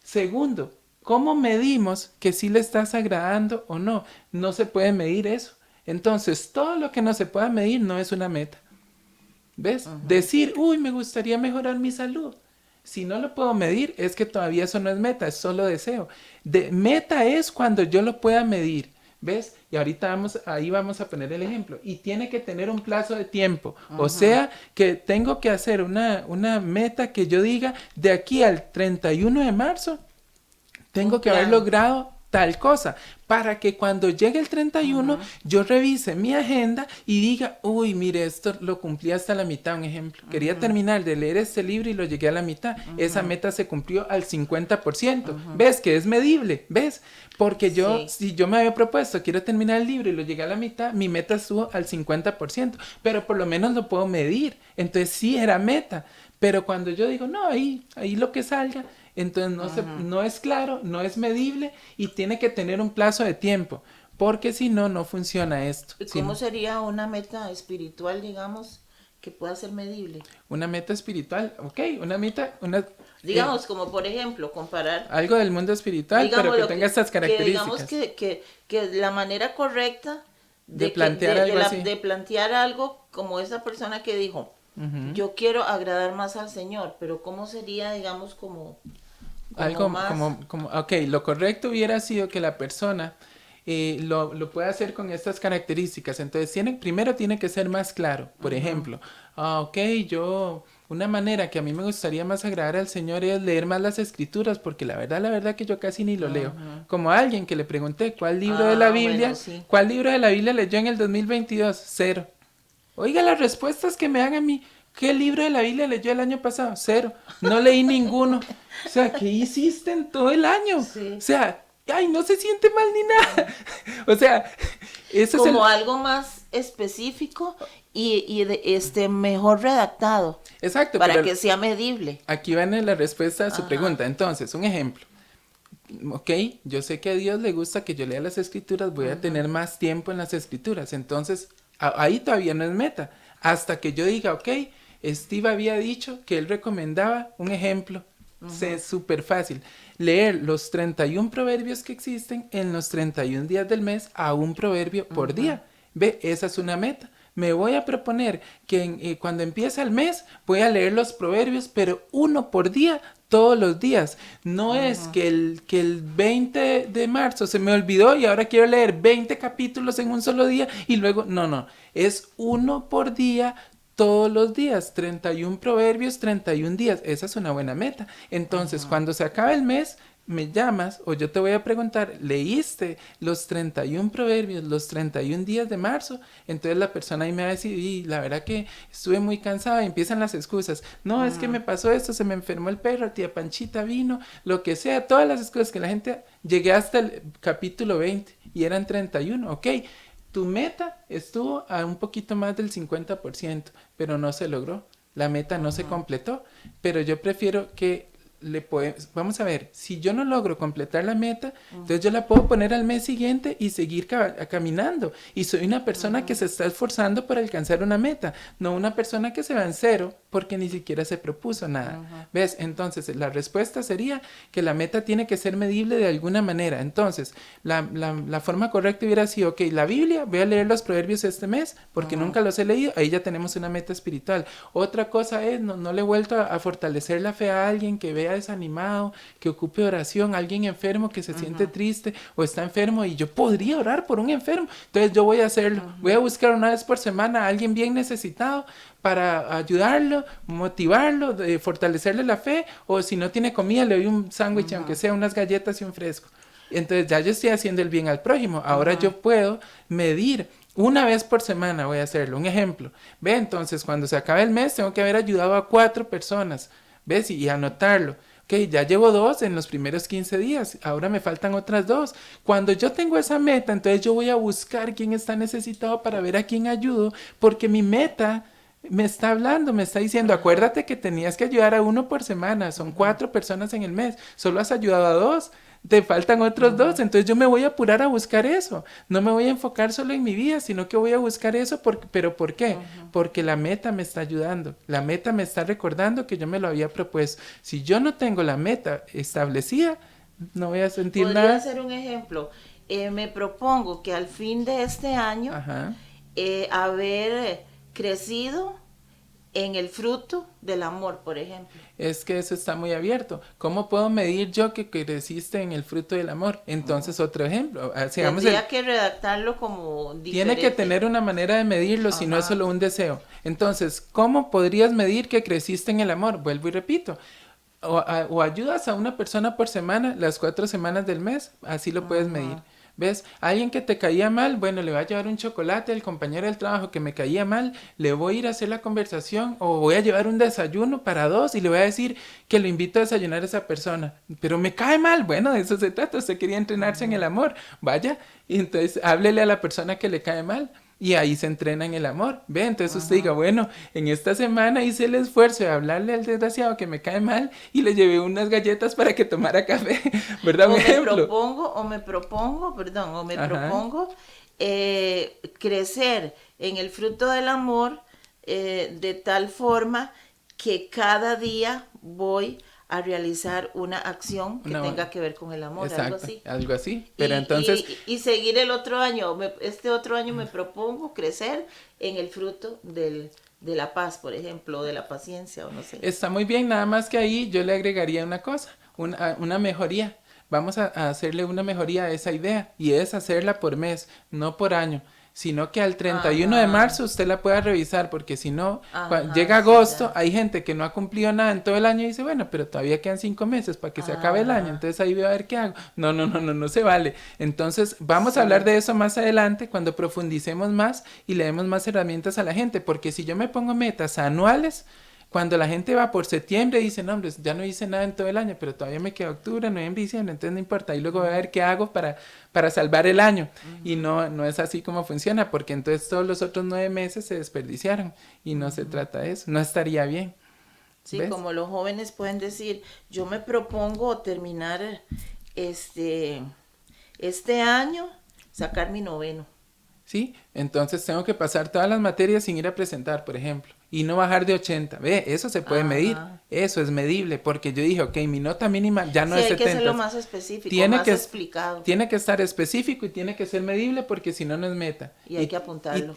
Segundo, ¿cómo medimos que sí le estás agradando o no? No se puede medir eso. Entonces, todo lo que no se pueda medir no es una meta. ¿Ves? Decir, uy, me gustaría mejorar mi salud. Si no lo puedo medir, es que todavía eso no es meta, es solo deseo. Meta es cuando yo lo pueda medir, ¿ves? Y ahorita ahí vamos a poner el ejemplo. Y tiene que tener un plazo de tiempo. O sea, que tengo que hacer una meta que yo diga, de aquí al 31 de marzo, tengo que haber logrado tal cosa, para que cuando llegue el 31 yo revise mi agenda y diga, uy, mire, esto lo cumplí hasta la mitad, un ejemplo. Quería terminar de leer este libro y lo llegué a la mitad. Esa meta se cumplió al 50%. ¿Ves? Que es medible, ¿ves? Porque si yo me había propuesto, quiero terminar el libro y lo llegué a la mitad, mi meta estuvo al 50%, pero por lo menos lo puedo medir. Entonces sí era meta. Pero cuando yo digo, no, ahí lo que salga, entonces no es claro, no es medible y tiene que tener un plazo de tiempo, porque si no, no funciona esto. ¿Y cómo sería una meta espiritual, digamos, que pueda ser medible? Una meta espiritual, ok, Digamos, como por ejemplo, comparar... algo del mundo espiritual, pero que tenga estas características. Que la manera correcta de plantear algo como esa persona que dijo, yo quiero agradar más al Señor, pero ¿cómo sería, digamos, como algo más... ok, lo correcto hubiera sido que la persona lo pueda hacer con estas características. Entonces, primero tiene que ser más claro. Por ejemplo, ok, yo una manera que a mí me gustaría más agradar al Señor es leer más las Escrituras, porque la verdad que yo casi ni lo leo. Como a alguien que le pregunté, ¿cuál libro de la Biblia, bueno, sí. cuál libro de la Biblia leyó en el 2022? 0. Oiga, las respuestas que me dan a mí, ¿qué libro de la Biblia leyó el año pasado? 0. No leí ninguno. O sea, ¿qué hiciste en todo el año? Sí. O sea, ay, no se siente mal ni nada. O sea, eso es Como algo más específico y mejor redactado. Exacto. Para pero que sea medible. aquí van la respuesta a su pregunta. Entonces, un ejemplo. Ok, yo sé que a Dios le gusta que yo lea las Escrituras, voy a tener más tiempo en las Escrituras. Entonces, ahí todavía no es meta. Hasta que yo diga, ok, Steve había dicho que él recomendaba un ejemplo. Es súper fácil. Leer los 31 proverbios que existen en los 31 días del mes a un proverbio por día. Ve, esa es una meta. Me voy a proponer que cuando empieza el mes voy a leer los proverbios, pero uno por día, todos los días. No es que el 20 de marzo se me olvidó y ahora quiero leer 20 capítulos en un solo día y luego, no. Es uno por día, todos los días, 31 proverbios, 31 días. Esa es una buena meta. Entonces, cuando se acabe el mes, me llamas o yo te voy a preguntar, ¿leíste los 31 proverbios, los 31 días de marzo? Entonces la persona ahí me va a decir, y la verdad que estuve muy cansada, y empiezan las excusas. No, es que me pasó esto, se me enfermó el perro, tía Panchita vino, lo que sea, todas las excusas que la gente... Llegué hasta el capítulo 20 y eran 31, ok. Tu meta estuvo a un poquito más del 50%, pero no se logró. La meta no se completó, pero yo prefiero que vamos a ver, si yo no logro completar la meta, entonces yo la puedo poner al mes siguiente y seguir caminando. Y soy una persona que se está esforzando por alcanzar una meta, no una persona que se va en 0 porque ni siquiera se propuso nada. ¿Ves? Entonces, la respuesta sería que la meta tiene que ser medible de alguna manera. Entonces, la forma correcta hubiera sido, ok, la Biblia, voy a leer los proverbios este mes porque nunca los he leído, ahí ya tenemos una meta espiritual. Otra cosa es, no le he vuelto a fortalecer la fe a alguien que vea desanimado, que ocupe oración, alguien enfermo que se siente triste o está enfermo y yo podría orar por un enfermo, entonces yo voy a hacerlo, voy a buscar una vez por semana a alguien bien necesitado para ayudarlo, motivarlo, fortalecerle la fe, o si no tiene comida le doy un sándwich, aunque sea unas galletas y un fresco. Entonces ya yo estoy haciendo el bien al prójimo. Ahora yo puedo medir. Una vez por semana voy a hacerlo. Un ejemplo. Ve, entonces cuando se acabe el mes tengo que haber ayudado a 4 personas. ¿Ves? Y anotarlo. Ok, ya llevo 2 en los primeros 15 días. Ahora me faltan otras 2. Cuando yo tengo esa meta, entonces yo voy a buscar quién está necesitado para ver a quién ayudo. Porque mi meta me está hablando, me está diciendo, acuérdate que tenías que ayudar a 1 por semana. Son 4 personas en el mes. Solo has ayudado a 2. Te faltan otros 2, entonces yo me voy a apurar a buscar eso. No me voy a enfocar solo en mi vida, sino que voy a buscar eso. ¿Pero por qué? Porque la meta me está ayudando. La meta me está recordando que yo me lo había propuesto. Si yo no tengo la meta establecida, no voy a sentir nada. Podría ser un ejemplo. Me propongo que al fin de este año haber crecido en el fruto del amor, por ejemplo. Es que eso está muy abierto. ¿Cómo puedo medir yo que creciste en el fruto del amor? Entonces, otro ejemplo. Tendría que redactarlo como diferente. Tiene que tener una manera de medirlo, si no es solo un deseo. Entonces, ¿cómo podrías medir que creciste en el amor? Vuelvo y repito. O ayudas a una persona por semana, las 4 semanas del mes, así lo puedes medir. ¿Ves? Alguien que te caía mal, bueno, le va a llevar un chocolate al compañero del trabajo que me caía mal, le voy a ir a hacer la conversación o voy a llevar un desayuno para 2 y le voy a decir que lo invito a desayunar a esa persona. Pero me cae mal, bueno, de eso se trata, usted quería entrenarse en el amor, vaya, y entonces háblele a la persona que le cae mal. Y ahí se entrena en el amor, ¿ve? Entonces usted diga, bueno, en esta semana hice el esfuerzo de hablarle al desgraciado que me cae mal y le llevé unas galletas para que tomara café, ¿verdad? Me propongo crecer en el fruto del amor de tal forma que cada día voy a realizar una acción que tenga que ver con el amor. Exacto, algo así. Pero entonces... Y seguir el otro año. Este otro año me propongo crecer en el fruto de la paz, por ejemplo, o de la paciencia, o no sé. Está muy bien, nada más que ahí yo le agregaría una cosa, una mejoría. Vamos a hacerle una mejoría a esa idea, y es hacerla por mes, no por año. sino que al 31 de marzo usted la pueda revisar, porque si no, Ajá, llega sí, agosto, ya. hay gente que no ha cumplido nada en todo el año y dice, bueno, pero todavía quedan 5 meses para que se acabe el año, Ajá. entonces ahí voy a ver qué hago. No se vale. Entonces vamos Sí. a hablar de eso más adelante cuando profundicemos más y le demos más herramientas a la gente, porque si yo me pongo metas anuales, cuando la gente va por septiembre y dice, no, hombre, ya no hice nada en todo el año, pero todavía me queda octubre, noviembre, diciembre, entonces no importa. Y luego voy a ver qué hago para salvar el año. Y no es así como funciona, porque entonces todos los otros 9 meses se desperdiciaron. Y no se trata de eso, no estaría bien. Sí, ¿Ves? como los jóvenes pueden decir, yo me propongo terminar este año, sacar mi noveno. ¿Sí? Entonces tengo que pasar todas las materias sin ir a presentar, por ejemplo, y no bajar de 80. Ve, eso se puede Ajá. medir, eso es medible, porque yo dije, ok, mi nota mínima ya no Sí, es hay 70. que hacerlo más específico, más explicado. Tiene que estar específico y tiene que ser medible, porque si no, no es meta. Y hay que apuntarlo.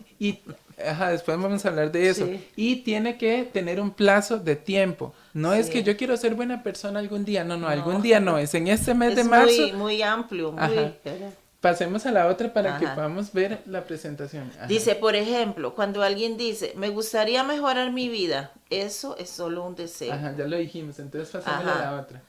Ajá, después vamos a hablar de eso. Sí. Y tiene que tener un plazo de tiempo. No es Sí. que yo quiero ser buena persona algún día, no, algún día no, es en este mes de Es marzo. muy, muy amplio, muy... Ajá. Pasemos a la otra para que Ajá. podamos ver la presentación. Ajá. Dice, por ejemplo, cuando alguien dice, me gustaría mejorar mi vida, eso es solo un deseo. Ajá, ya lo dijimos, entonces pasemos Ajá. a la otra.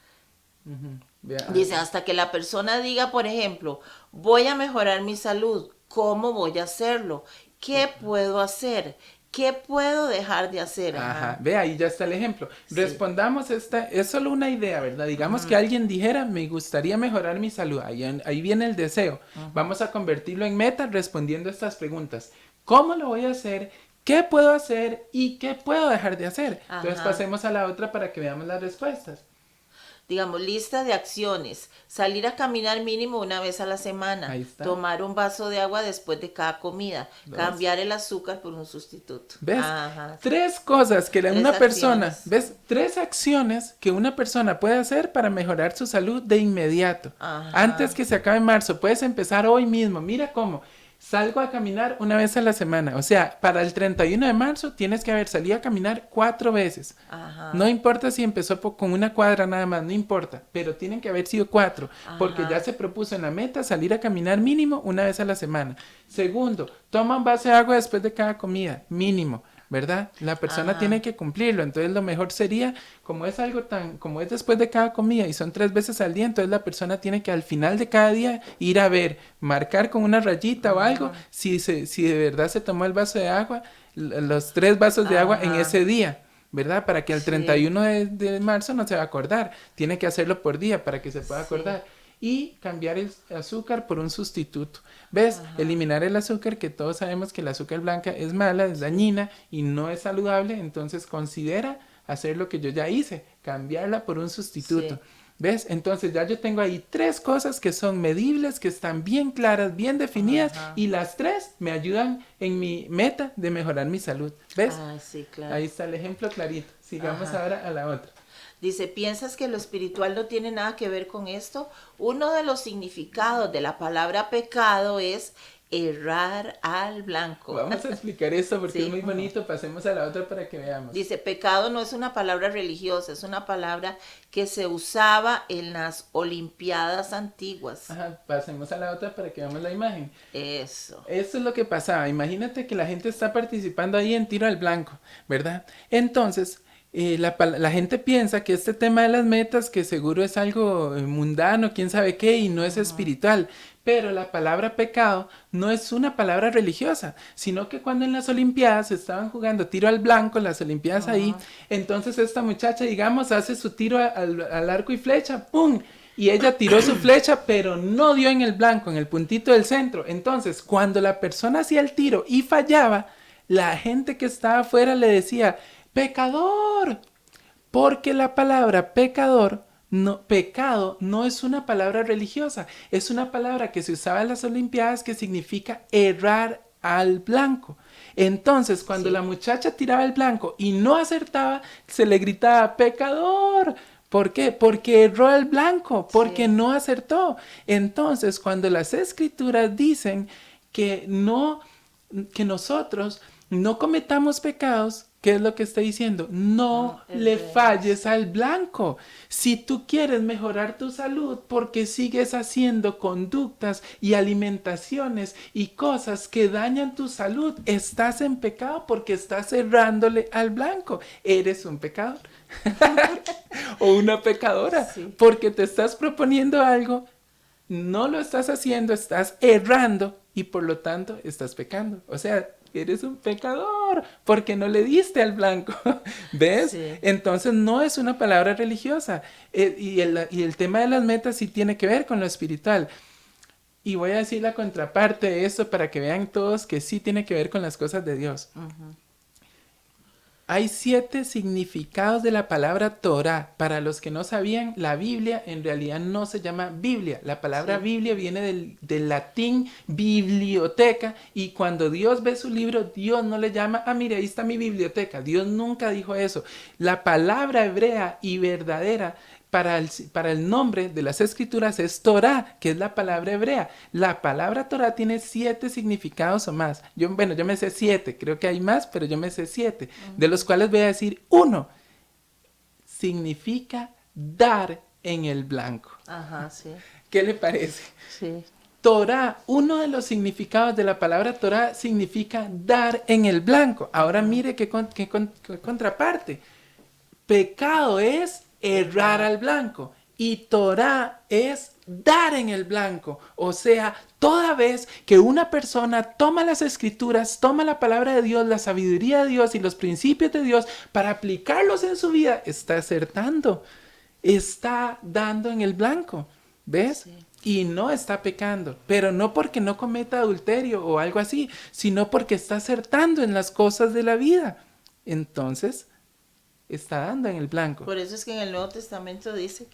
Ujú, vea. Dice, hasta que la persona diga, por ejemplo, voy a mejorar mi salud, ¿cómo voy a hacerlo? ¿Qué puedo hacer? ¿Qué puedo dejar de hacer? Ajá, ve, ahí ya está el ejemplo. Sí. Respondamos es solo una idea, ¿verdad? Digamos que alguien dijera, me gustaría mejorar mi salud, ahí viene el deseo. Vamos a convertirlo en meta respondiendo estas preguntas. ¿Cómo lo voy a hacer? ¿Qué puedo hacer? ¿Y qué puedo dejar de hacer? Entonces Ajá. pasemos a la otra para que veamos las respuestas. Digamos, lista de acciones. Salir a caminar mínimo una vez a la semana. Ahí está. Tomar un vaso de agua después de cada comida. ¿Ves? Cambiar el azúcar por un sustituto. ¿Ves? Ajá. 3 cosas que Tres una persona, acciones. ¿ves? 3 acciones que una persona puede hacer para mejorar su salud de inmediato. Ajá. Antes que se acabe marzo, puedes empezar hoy mismo. Mira cómo. Salgo a caminar una vez a la semana. O sea, para el 31 de marzo tienes que haber salido a caminar 4 veces. Ajá. No importa si empezó con una cuadra nada más, no importa. Pero tienen que haber sido 4. Porque Ajá. ya se propuso en la meta salir a caminar mínimo una vez a la semana. Segundo, toma un vaso de agua después de cada comida, mínimo, ¿verdad? La persona Ajá. tiene que cumplirlo. Entonces lo mejor sería, como es después de cada comida y son 3 veces al día, entonces la persona tiene que al final de cada día ir a ver, marcar con una rayita o algo, si de verdad se tomó el vaso de agua, los 3 vasos de agua en Ajá. ese día. ¿Verdad? Para que el Sí. 31 de marzo no se va a acordar. Tiene que hacerlo por día para que se pueda Sí. acordar. Y cambiar el azúcar por un sustituto. ¿Ves? Eliminar el azúcar, que todos sabemos que el azúcar blanca es mala, es dañina y no es saludable. Entonces considera hacer lo que yo ya hice, cambiarla por un sustituto. Sí. ¿Ves? Entonces ya yo tengo ahí 3 cosas que son medibles, que están bien claras, bien definidas, y las 3 me ayudan en mi meta de mejorar mi salud. ¿Ves? Ah, sí, claro. Ahí está el ejemplo clarito. Sigamos Ajá. ahora a la otra. Dice, ¿piensas que lo espiritual no tiene nada que ver con esto? Uno de los significados de la palabra pecado es errar al blanco. Vamos a explicar esto porque Sí. es muy bonito. Pasemos a la otra para que veamos. Dice, pecado no es una palabra religiosa, es una palabra que se usaba en las Olimpiadas antiguas. Ajá, pasemos a la otra para que veamos la imagen. Eso. Esto es lo que pasaba. Imagínate que la gente está participando ahí en tiro al blanco, ¿verdad? Entonces, la gente piensa que este tema de las metas, que seguro es algo mundano, quién sabe qué, y no es espiritual. Pero la palabra pecado no es una palabra religiosa, sino que cuando en las Olimpiadas estaban jugando tiro al blanco, las Olimpiadas ahí, entonces esta muchacha, digamos, hace su tiro al arco y flecha, ¡pum! Y ella tiró su flecha, pero no dio en el blanco, en el puntito del centro. Entonces, cuando la persona hacía el tiro y fallaba, la gente que estaba afuera le decía, ¡pecador! Porque la palabra pecado no es una palabra religiosa, es una palabra que se usaba en las Olimpiadas que significa errar al blanco. Entonces, cuando la muchacha tiraba el blanco y no acertaba, se le gritaba, ¡pecador! ¿Por qué? Porque erró el blanco, porque no acertó. Entonces, cuando las escrituras dicen que nosotros no cometamos pecados, ¿qué es lo que está diciendo? No le falles al blanco. Si tú quieres mejorar tu salud porque sigues haciendo conductas y alimentaciones y cosas que dañan tu salud, estás en pecado porque estás errándole al blanco. Eres un pecador o una pecadora, Sí. porque te estás proponiendo algo, no lo estás haciendo, estás errando y por lo tanto estás pecando. O sea, eres un pecador porque no le diste al blanco. ¿Ves? Sí. Entonces no es una palabra religiosa. Y el tema de las metas sí tiene que ver con lo espiritual. Y voy a decir la contraparte de esto para que vean todos que sí tiene que ver con las cosas de Dios. Hay 7 significados de la palabra Torah. Para los que no sabían, la Biblia en realidad no se llama Biblia. La palabra Biblia viene del latín biblioteca, y cuando Dios ve su libro, Dios no le llama, mire, ahí está mi biblioteca. Dios nunca dijo eso. La palabra hebrea y verdadera para el nombre de las escrituras es Torah, que es la palabra hebrea. La palabra Torah tiene 7 significados o más. Yo me sé 7, creo que hay más, pero yo me sé 7, de los cuales voy a decir 1. Significa dar en el blanco. Ajá, sí. ¿Qué le parece? Sí. Torah, uno de los significados de la palabra Torah significa dar en el blanco. Ahora mire qué contraparte. Pecado es errar al blanco y Torah es dar en el blanco. O sea, toda vez que una persona toma las escrituras, toma la palabra de Dios, la sabiduría de Dios y los principios de Dios para aplicarlos en su vida, está acertando, está dando en el blanco. ¿Ves? Sí. Y no está pecando, pero no porque no cometa adulterio o algo así, sino porque está acertando en las cosas de la vida. Entonces, está dando en el blanco. Por eso es que en el Nuevo Testamento dice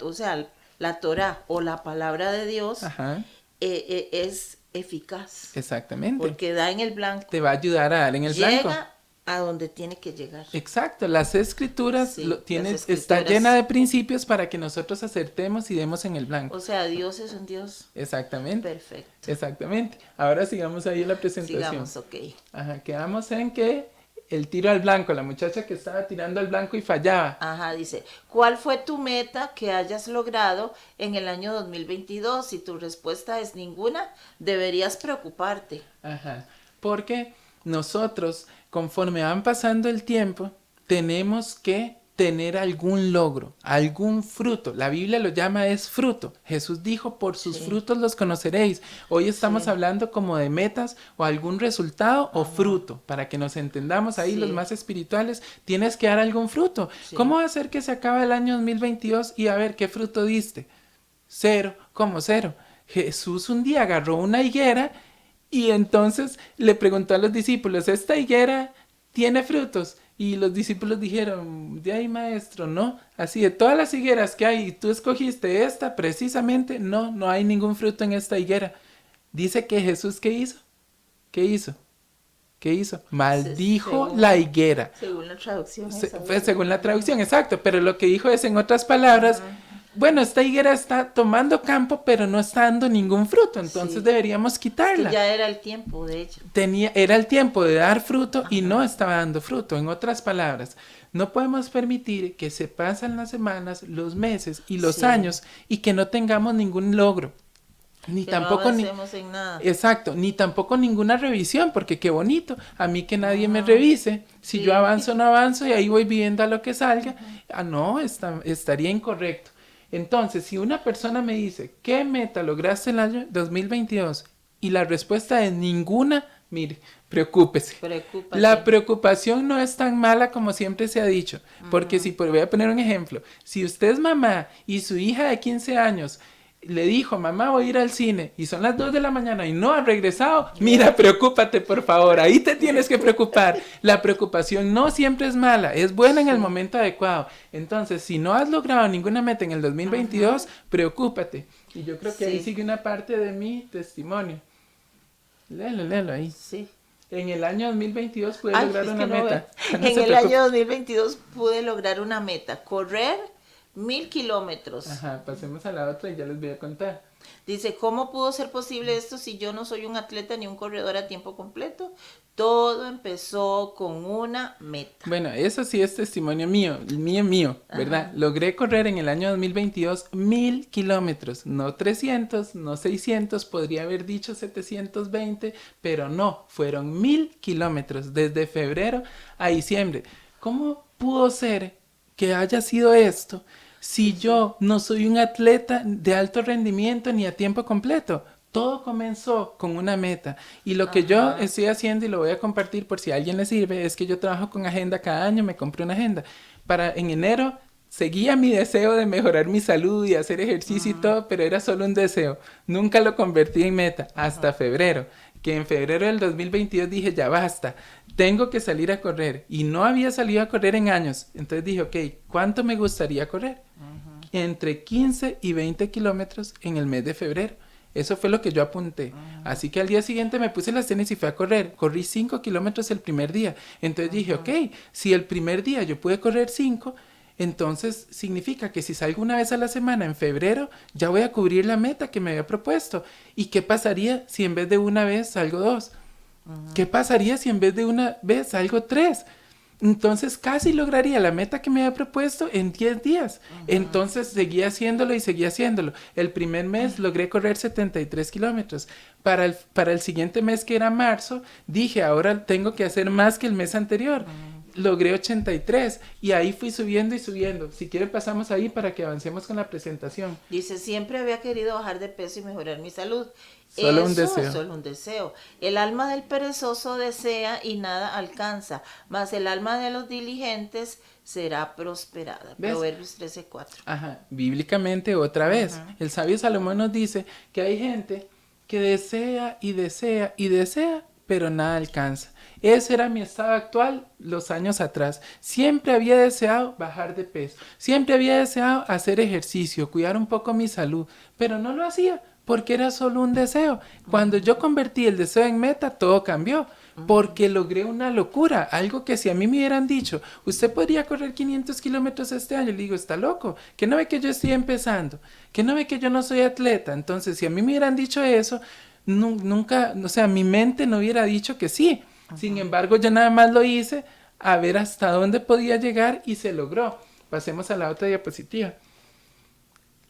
o sea, la Torah o la palabra de Dios Ajá, es eficaz. exactamente. Porque da en el blanco. Te va a ayudar a dar en el blanco. Llega a donde tiene que llegar. Exacto, las escrituras Sí, está escrituras. llena de principios para que nosotros acertemos y demos en el blanco. O sea, Dios es un Dios Exactamente. perfecto. Exactamente. Ahora sigamos ahí en la presentación. Sigamos, ok. Ajá, quedamos en que el tiro al blanco, la muchacha que estaba tirando al blanco y fallaba. Ajá, dice, ¿cuál fue tu meta que hayas logrado en el año 2022? Si tu respuesta es ninguna, deberías preocuparte. Ajá, porque nosotros, conforme van pasando el tiempo, tenemos que tener algún logro, algún fruto. La Biblia lo llama es fruto. Jesús dijo, por sus frutos los conoceréis. Hoy estamos hablando como de metas o algún resultado o fruto. Para que nos entendamos ahí los más espirituales, tienes que dar algún fruto. Sí. ¿Cómo va a ser que se acaba el año 2022 y a ver qué fruto diste? 0, ¿cómo 0? Jesús un día agarró una higuera y entonces le preguntó a los discípulos, ¿esta higuera tiene frutos? Y los discípulos dijeron, de ahí maestro, no, así de todas las higueras que hay, tú escogiste esta precisamente, no hay ningún fruto en esta higuera. Dice que Jesús, ¿qué hizo? ¿Qué hizo? Maldijo Según- la higuera. Según la traducción. Fue según la traducción, exacto, pero lo que dijo es en otras palabras, bueno, esta higuera está tomando campo, pero no está dando ningún fruto, entonces Sí. deberíamos quitarla. Que ya era el tiempo, de hecho. Era el tiempo de dar fruto y no estaba dando fruto. En otras palabras, no podemos permitir que se pasen las semanas, los meses y los Sí. años y que no tengamos ningún logro. Ni Que tampoco no ni avancemos en nada. exacto, ni tampoco ninguna revisión, porque qué bonito, a mí que nadie me revise, si Sí. yo avanzo no avanzo y ahí voy viviendo a lo que salga, no, estaría incorrecto. Entonces, si una persona me dice, ¿qué meta lograste en el año 2022? Y la respuesta es ninguna, mire, preocúpese. Preocúpate. La preocupación no es tan mala como siempre se ha dicho, porque voy a poner un ejemplo, si usted es mamá y su hija de 15 años le dijo, mamá, voy a ir al cine, y son las 2 de la mañana y no ha regresado, mira, preocúpate, por favor, ahí te tienes que preocupar. La preocupación no siempre es mala, es buena en el momento adecuado. Entonces, si no has logrado ninguna meta en el 2022, preocúpate. Y yo creo que ahí Sí. sigue una parte de mi testimonio. Léelo ahí. Sí. En el año 2022 pude Ay, lograr es que una no meta. veo. No En se el preocupe. año 2022 pude lograr una meta, correr 1000 kilómetros. Ajá, pasemos a la otra y ya les voy a contar. Dice, ¿cómo pudo ser posible esto si yo no soy un atleta ni un corredor a tiempo completo? Todo empezó con una meta. Bueno, eso sí es testimonio mío, mío, ¿verdad? Ajá. Logré correr en el año 2022 1000 kilómetros, no 300, no 600, podría haber dicho 720, pero no, fueron 1000 kilómetros desde febrero a diciembre. ¿Cómo pudo ser que haya sido esto si yo no soy un atleta de alto rendimiento ni a tiempo completo? Todo comenzó con una meta y lo que yo Ajá. estoy haciendo y lo voy a compartir por si a alguien le sirve es que yo trabajo con agenda cada año, me compré una agenda. En enero seguía mi deseo de mejorar mi salud y hacer ejercicio y todo, pero era solo un deseo. Nunca lo convertí en meta hasta febrero, que en febrero del 2022 dije ya basta, tengo que salir a correr y no había salido a correr en años. Entonces dije, ok, ¿cuánto me gustaría correr? Entre 15 y 20 kilómetros en el mes de febrero. Eso fue lo que yo apunté. Así que al día siguiente me puse las tenis y fui a correr. Corrí 5 kilómetros el primer día. Entonces dije, ok, si el primer día yo pude correr 5, entonces significa que si salgo una vez a la semana en febrero, ya voy a cubrir la meta que me había propuesto. ¿Y qué pasaría si en vez de una vez salgo 2? ¿Qué pasaría si en vez de una vez salgo 3? Entonces casi lograría la meta que me había propuesto en 10 días. Entonces seguía haciéndolo y seguía haciéndolo. El primer mes logré correr 73 kilómetros. Para el siguiente mes, que era marzo, dije, ahora tengo que hacer más que el mes anterior. Logré 83 y ahí fui subiendo y subiendo. Si quiere pasamos ahí para que avancemos con la presentación. Dice, siempre había querido bajar de peso y mejorar mi salud. Solo un Eso deseo. es solo un deseo. El alma del perezoso desea y nada alcanza, mas el alma de los diligentes será prosperada. ¿Ves? Proverbios 13:4. Ajá, bíblicamente otra vez. El sabio Salomón nos dice que hay gente que desea y desea y desea, pero nada alcanza. Ese era mi estado actual los años atrás. Siempre había deseado bajar de peso. Siempre había deseado hacer ejercicio, cuidar un poco mi salud, pero no lo hacía porque era solo un deseo. Cuando yo convertí el deseo en meta, todo cambió. Porque logré una locura, algo que si a mí me hubieran dicho, usted podría correr 500 kilómetros este año, le digo, está loco, que no ve que yo estoy empezando, que no ve que yo no soy atleta. Entonces, si a mí me hubieran dicho eso, nunca, o sea, mi mente no hubiera dicho que sí. Sin embargo, yo nada más lo hice a ver hasta dónde podía llegar y se logró. Pasemos a la otra diapositiva.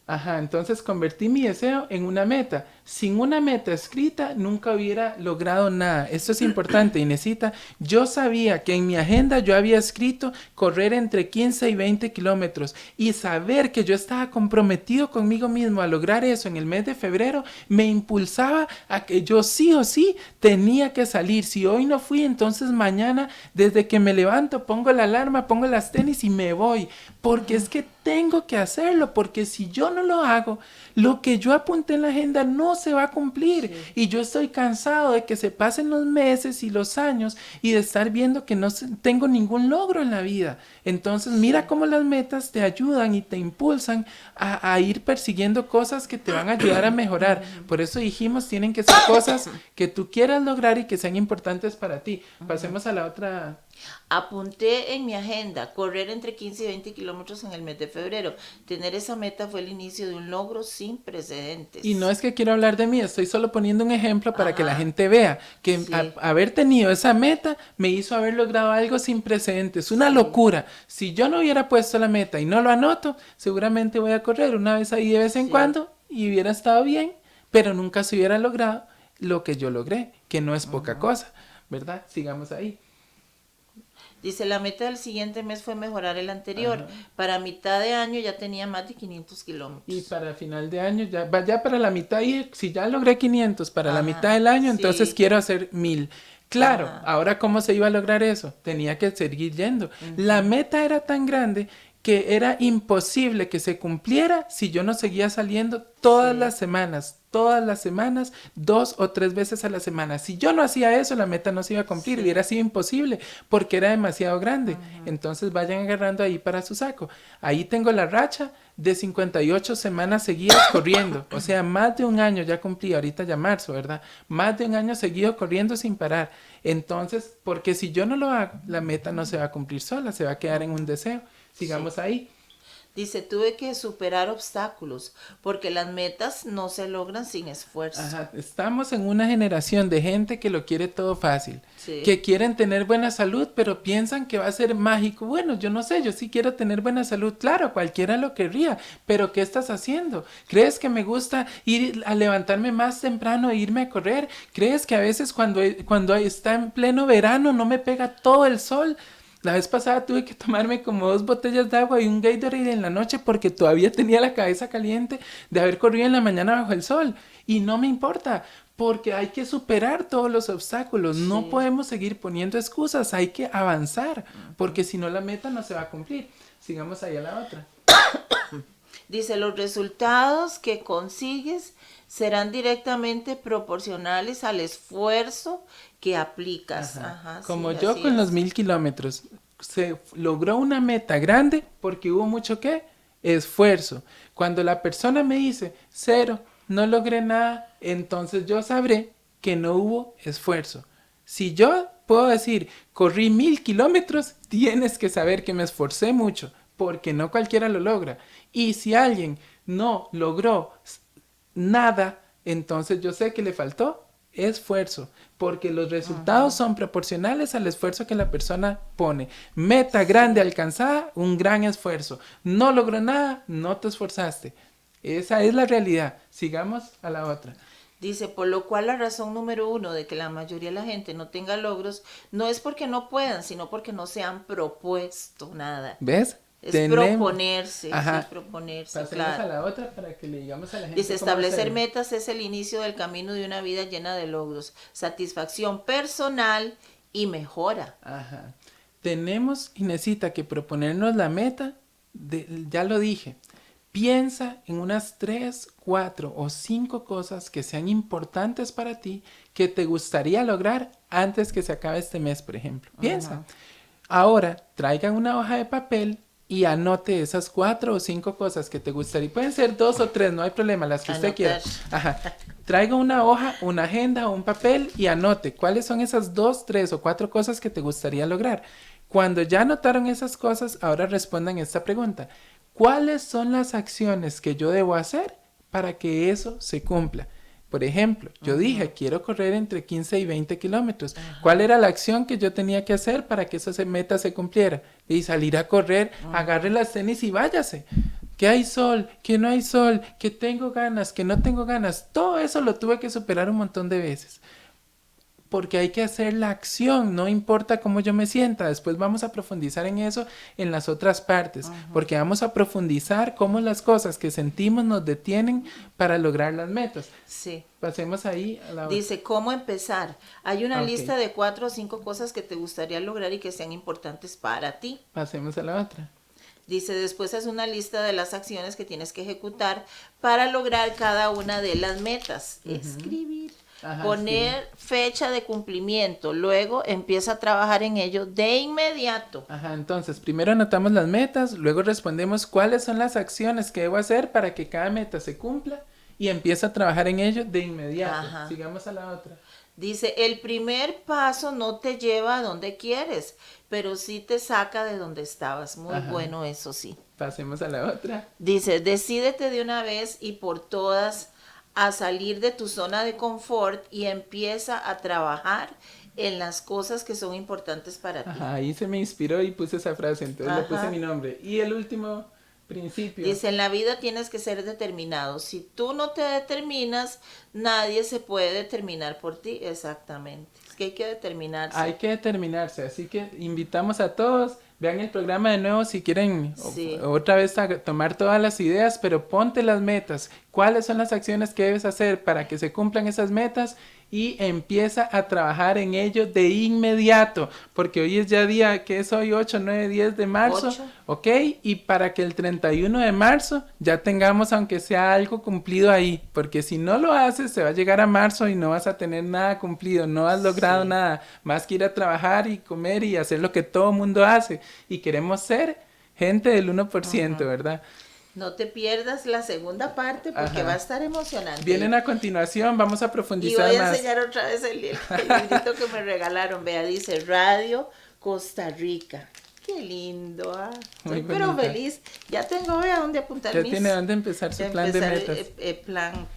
Ajá, entonces convertí mi deseo en una meta. Sin una meta escrita nunca hubiera logrado nada. Esto es importante, Inesita. Yo sabía que en mi agenda yo había escrito correr entre 15 y 20 kilómetros y saber que yo estaba comprometido conmigo mismo a lograr eso en el mes de febrero me impulsaba a que yo sí o sí tenía que salir. Si hoy no fui, entonces mañana desde que me levanto pongo la alarma, pongo las tenis y me voy. Porque es que tengo que hacerlo, porque si yo no lo hago, lo que yo apunté en la agenda no se va a cumplir. Sí. Y yo estoy cansado de que se pasen los meses y los años y de estar viendo que no tengo ningún logro en la vida. Entonces mira cómo las metas te ayudan y te impulsan a ir persiguiendo cosas que te van a ayudar a mejorar. Por eso dijimos, tienen que ser cosas que tú quieras lograr y que sean importantes para ti. Pasemos a la otra. Apunté en mi agenda correr entre 15 y 20 kilómetros en el mes de febrero. Tener esa meta fue el inicio de un logro sin precedentes. Y no es que quiero hablar de mí, estoy solo poniendo un ejemplo para que la gente vea que sí, haber tenido esa meta me hizo haber logrado algo sin precedentes. Una locura. Si yo no hubiera puesto la meta y no lo anoto, seguramente voy a correr una vez ahí de vez en cuando y hubiera estado bien, pero nunca se hubiera logrado lo que yo logré, que no es poca cosa, ¿verdad? Sigamos ahí. Dice, la meta del siguiente mes fue mejorar el anterior. Para mitad de año ya tenía más de 500 kilómetros. Y para final de año, ya para la mitad, y si ya logré 500 para la mitad del año, entonces quiero hacer 1000. Claro, ahora ¿cómo se iba a lograr eso? Tenía que seguir yendo. La meta era tan grande que era imposible que se cumpliera si yo no seguía saliendo todas las semanas, 2 o 3 veces a la semana. Si yo no hacía eso, la meta no se iba a cumplir, hubiera sido imposible porque era demasiado grande. Entonces vayan agarrando ahí para su saco. Ahí tengo la racha de 58 semanas seguidas corriendo, o sea, más de un año ya cumplí, ahorita ya marzo, ¿verdad? Más de un año seguido corriendo sin parar. Entonces, porque si yo no lo hago, la meta no se va a cumplir sola, se va a quedar en un deseo. Sigamos ahí. Dice, tuve que superar obstáculos porque las metas no se logran sin esfuerzo. Ajá, estamos en una generación de gente que lo quiere todo fácil, Sí. que quieren tener buena salud, pero piensan que va a ser mágico. Bueno, yo no sé, yo sí quiero tener buena salud, claro, cualquiera lo querría, pero ¿qué estás haciendo? ¿Crees que me gusta ir a levantarme más temprano e irme a correr? ¿Crees que a veces cuando está en pleno verano no me pega todo el sol? La vez pasada tuve que tomarme como 2 botellas de agua y un Gatorade en la noche porque todavía tenía la cabeza caliente de haber corrido en la mañana bajo el sol. Y no me importa, porque hay que superar todos los obstáculos. Sí. No podemos seguir poniendo excusas, hay que avanzar, porque si no la meta no se va a cumplir. Sigamos ahí a la otra. Dice, los resultados que consigues serán directamente proporcionales al esfuerzo que aplicas. Ajá. Ajá, Como sí, yo así con es. los 1000 kilómetros. Se logró una meta grande porque hubo mucho ¿qué? Esfuerzo. Cuando la persona me dice 0, no logré nada, entonces yo sabré que no hubo esfuerzo. Si yo puedo decir corrí 1000 kilómetros, tienes que saber que me esforcé mucho, porque no cualquiera lo logra. Y si alguien no logró nada, entonces yo sé que le faltó esfuerzo, porque los resultados son proporcionales al esfuerzo que la persona pone. Meta grande alcanzada, un gran esfuerzo. No logró nada, no te esforzaste. Esa es la realidad. Sigamos a la otra. Dice, por lo cual la razón número 1 de que la mayoría de la gente no tenga logros no es porque no puedan, sino porque no se han propuesto nada. ¿Ves? Es proponerse, Ajá. es proponerse, Pasemos claro. a la otra para que le digamos a la gente. Dice, cómo establecer hacerlo. metas es el inicio del camino de una vida llena de logros, satisfacción personal y mejora. Ajá. Tenemos, Inesita, que proponernos la meta, ya lo dije, piensa en unas 3, 4 o 5 cosas que sean importantes para ti, que te gustaría lograr antes que se acabe este mes, por ejemplo. Piensa. Ajá. Ahora, traigan una hoja de papel y anote esas 4 o 5 cosas que te gustaría. Pueden ser 2 o 3, no hay problema, las que usted Anotar. quiera. Ajá. Traiga una hoja, una agenda o un papel y anote cuáles son esas 2, 3 o 4 cosas que te gustaría lograr. Cuando ya anotaron esas cosas, ahora respondan esta pregunta. ¿Cuáles son las acciones que yo debo hacer para que eso se cumpla? Por ejemplo, yo dije, quiero correr entre 15 y 20 kilómetros. ¿Cuál era la acción que yo tenía que hacer para que esa meta se cumpliera? Y salir a correr, agarre las tenis y váyase. Que hay sol, que no hay sol, que tengo ganas, que no tengo ganas. Todo eso lo tuve que superar un montón de veces. Porque hay que hacer la acción, no importa cómo yo me sienta. Después vamos a profundizar en eso en las otras partes, porque vamos a profundizar cómo las cosas que sentimos nos detienen para lograr las metas. Sí. Pasemos ahí a la otra. Dice, ¿cómo empezar? Hay una Ok. lista de 4 o 5 cosas que te gustaría lograr y que sean importantes para ti. Pasemos a la otra. Dice, después haz una lista de las acciones que tienes que ejecutar para lograr cada una de las metas. Escribir. Ajá, Poner fecha de cumplimiento. Luego empieza a trabajar en ello de inmediato. Ajá, entonces primero anotamos las metas, luego respondemos cuáles son las acciones que debo hacer para que cada meta se cumpla y empieza a trabajar en ello de inmediato. Ajá. Sigamos a la otra. Dice, el primer paso no te lleva a donde quieres, pero sí te saca de donde estabas. Muy Ajá. bueno, eso sí. Pasemos a la otra. Dice, decídete de una vez y por todas a salir de tu zona de confort y empieza a trabajar en las cosas que son importantes para ti. Ajá, ahí se me inspiró y puse esa frase, entonces le puse Ajá. mi nombre. Y el último principio. Dice, en la vida tienes que ser determinado. Si tú no te determinas, nadie se puede determinar por ti. Exactamente. Es que hay que determinarse. Hay que determinarse, así que invitamos a todos, vean el programa de nuevo si quieren Sí. otra vez a tomar todas las ideas, pero ponte las metas, cuáles son las acciones que debes hacer para que se cumplan esas metas y empieza a trabajar en ello de inmediato, porque hoy es ya día, que es hoy? 8, 9, 10 de marzo, 8. ¿ok? Y para que el 31 de marzo ya tengamos aunque sea algo cumplido ahí, porque si no lo haces se va a llegar a marzo y no vas a tener nada cumplido, no has logrado Sí. nada, más que ir a trabajar y comer y hacer lo que todo mundo hace, y queremos ser gente del 1%, ¿verdad? No te pierdas la segunda parte porque Ajá. va a estar emocionante. Vienen a continuación, vamos a Y profundizar voy a más. enseñar otra vez el librito que me regalaron. Vea, dice Radio Costa Rica. Qué lindo, ¿ah? Muy Estoy pero bonita. feliz. Ya tengo a dónde apuntar Ya mis... tiene dónde empezar su plan de metas.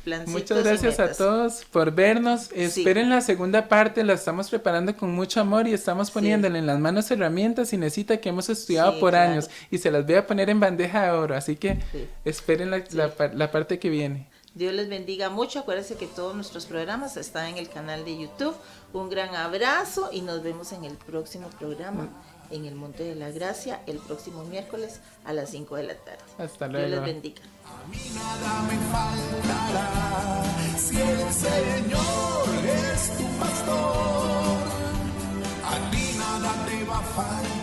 Plancitos Muchas y gracias a metas. todos por vernos. Esperen la segunda parte, la estamos preparando con mucho amor y estamos poniéndole en las manos herramientas y necesita que hemos estudiado Sí, por claro. años y se las voy a poner en bandeja de oro, así que Sí. esperen la parte que viene. Dios les bendiga mucho. Acuérdense que todos nuestros programas están en el canal de YouTube. Un gran abrazo y nos vemos en el próximo programa en el Monte de la Gracia el próximo miércoles a las 5 de la tarde. Hasta Dios les luego. bendiga. A mí nada me faltará si el Señor es tu pastor. A ti nada te va a faltar.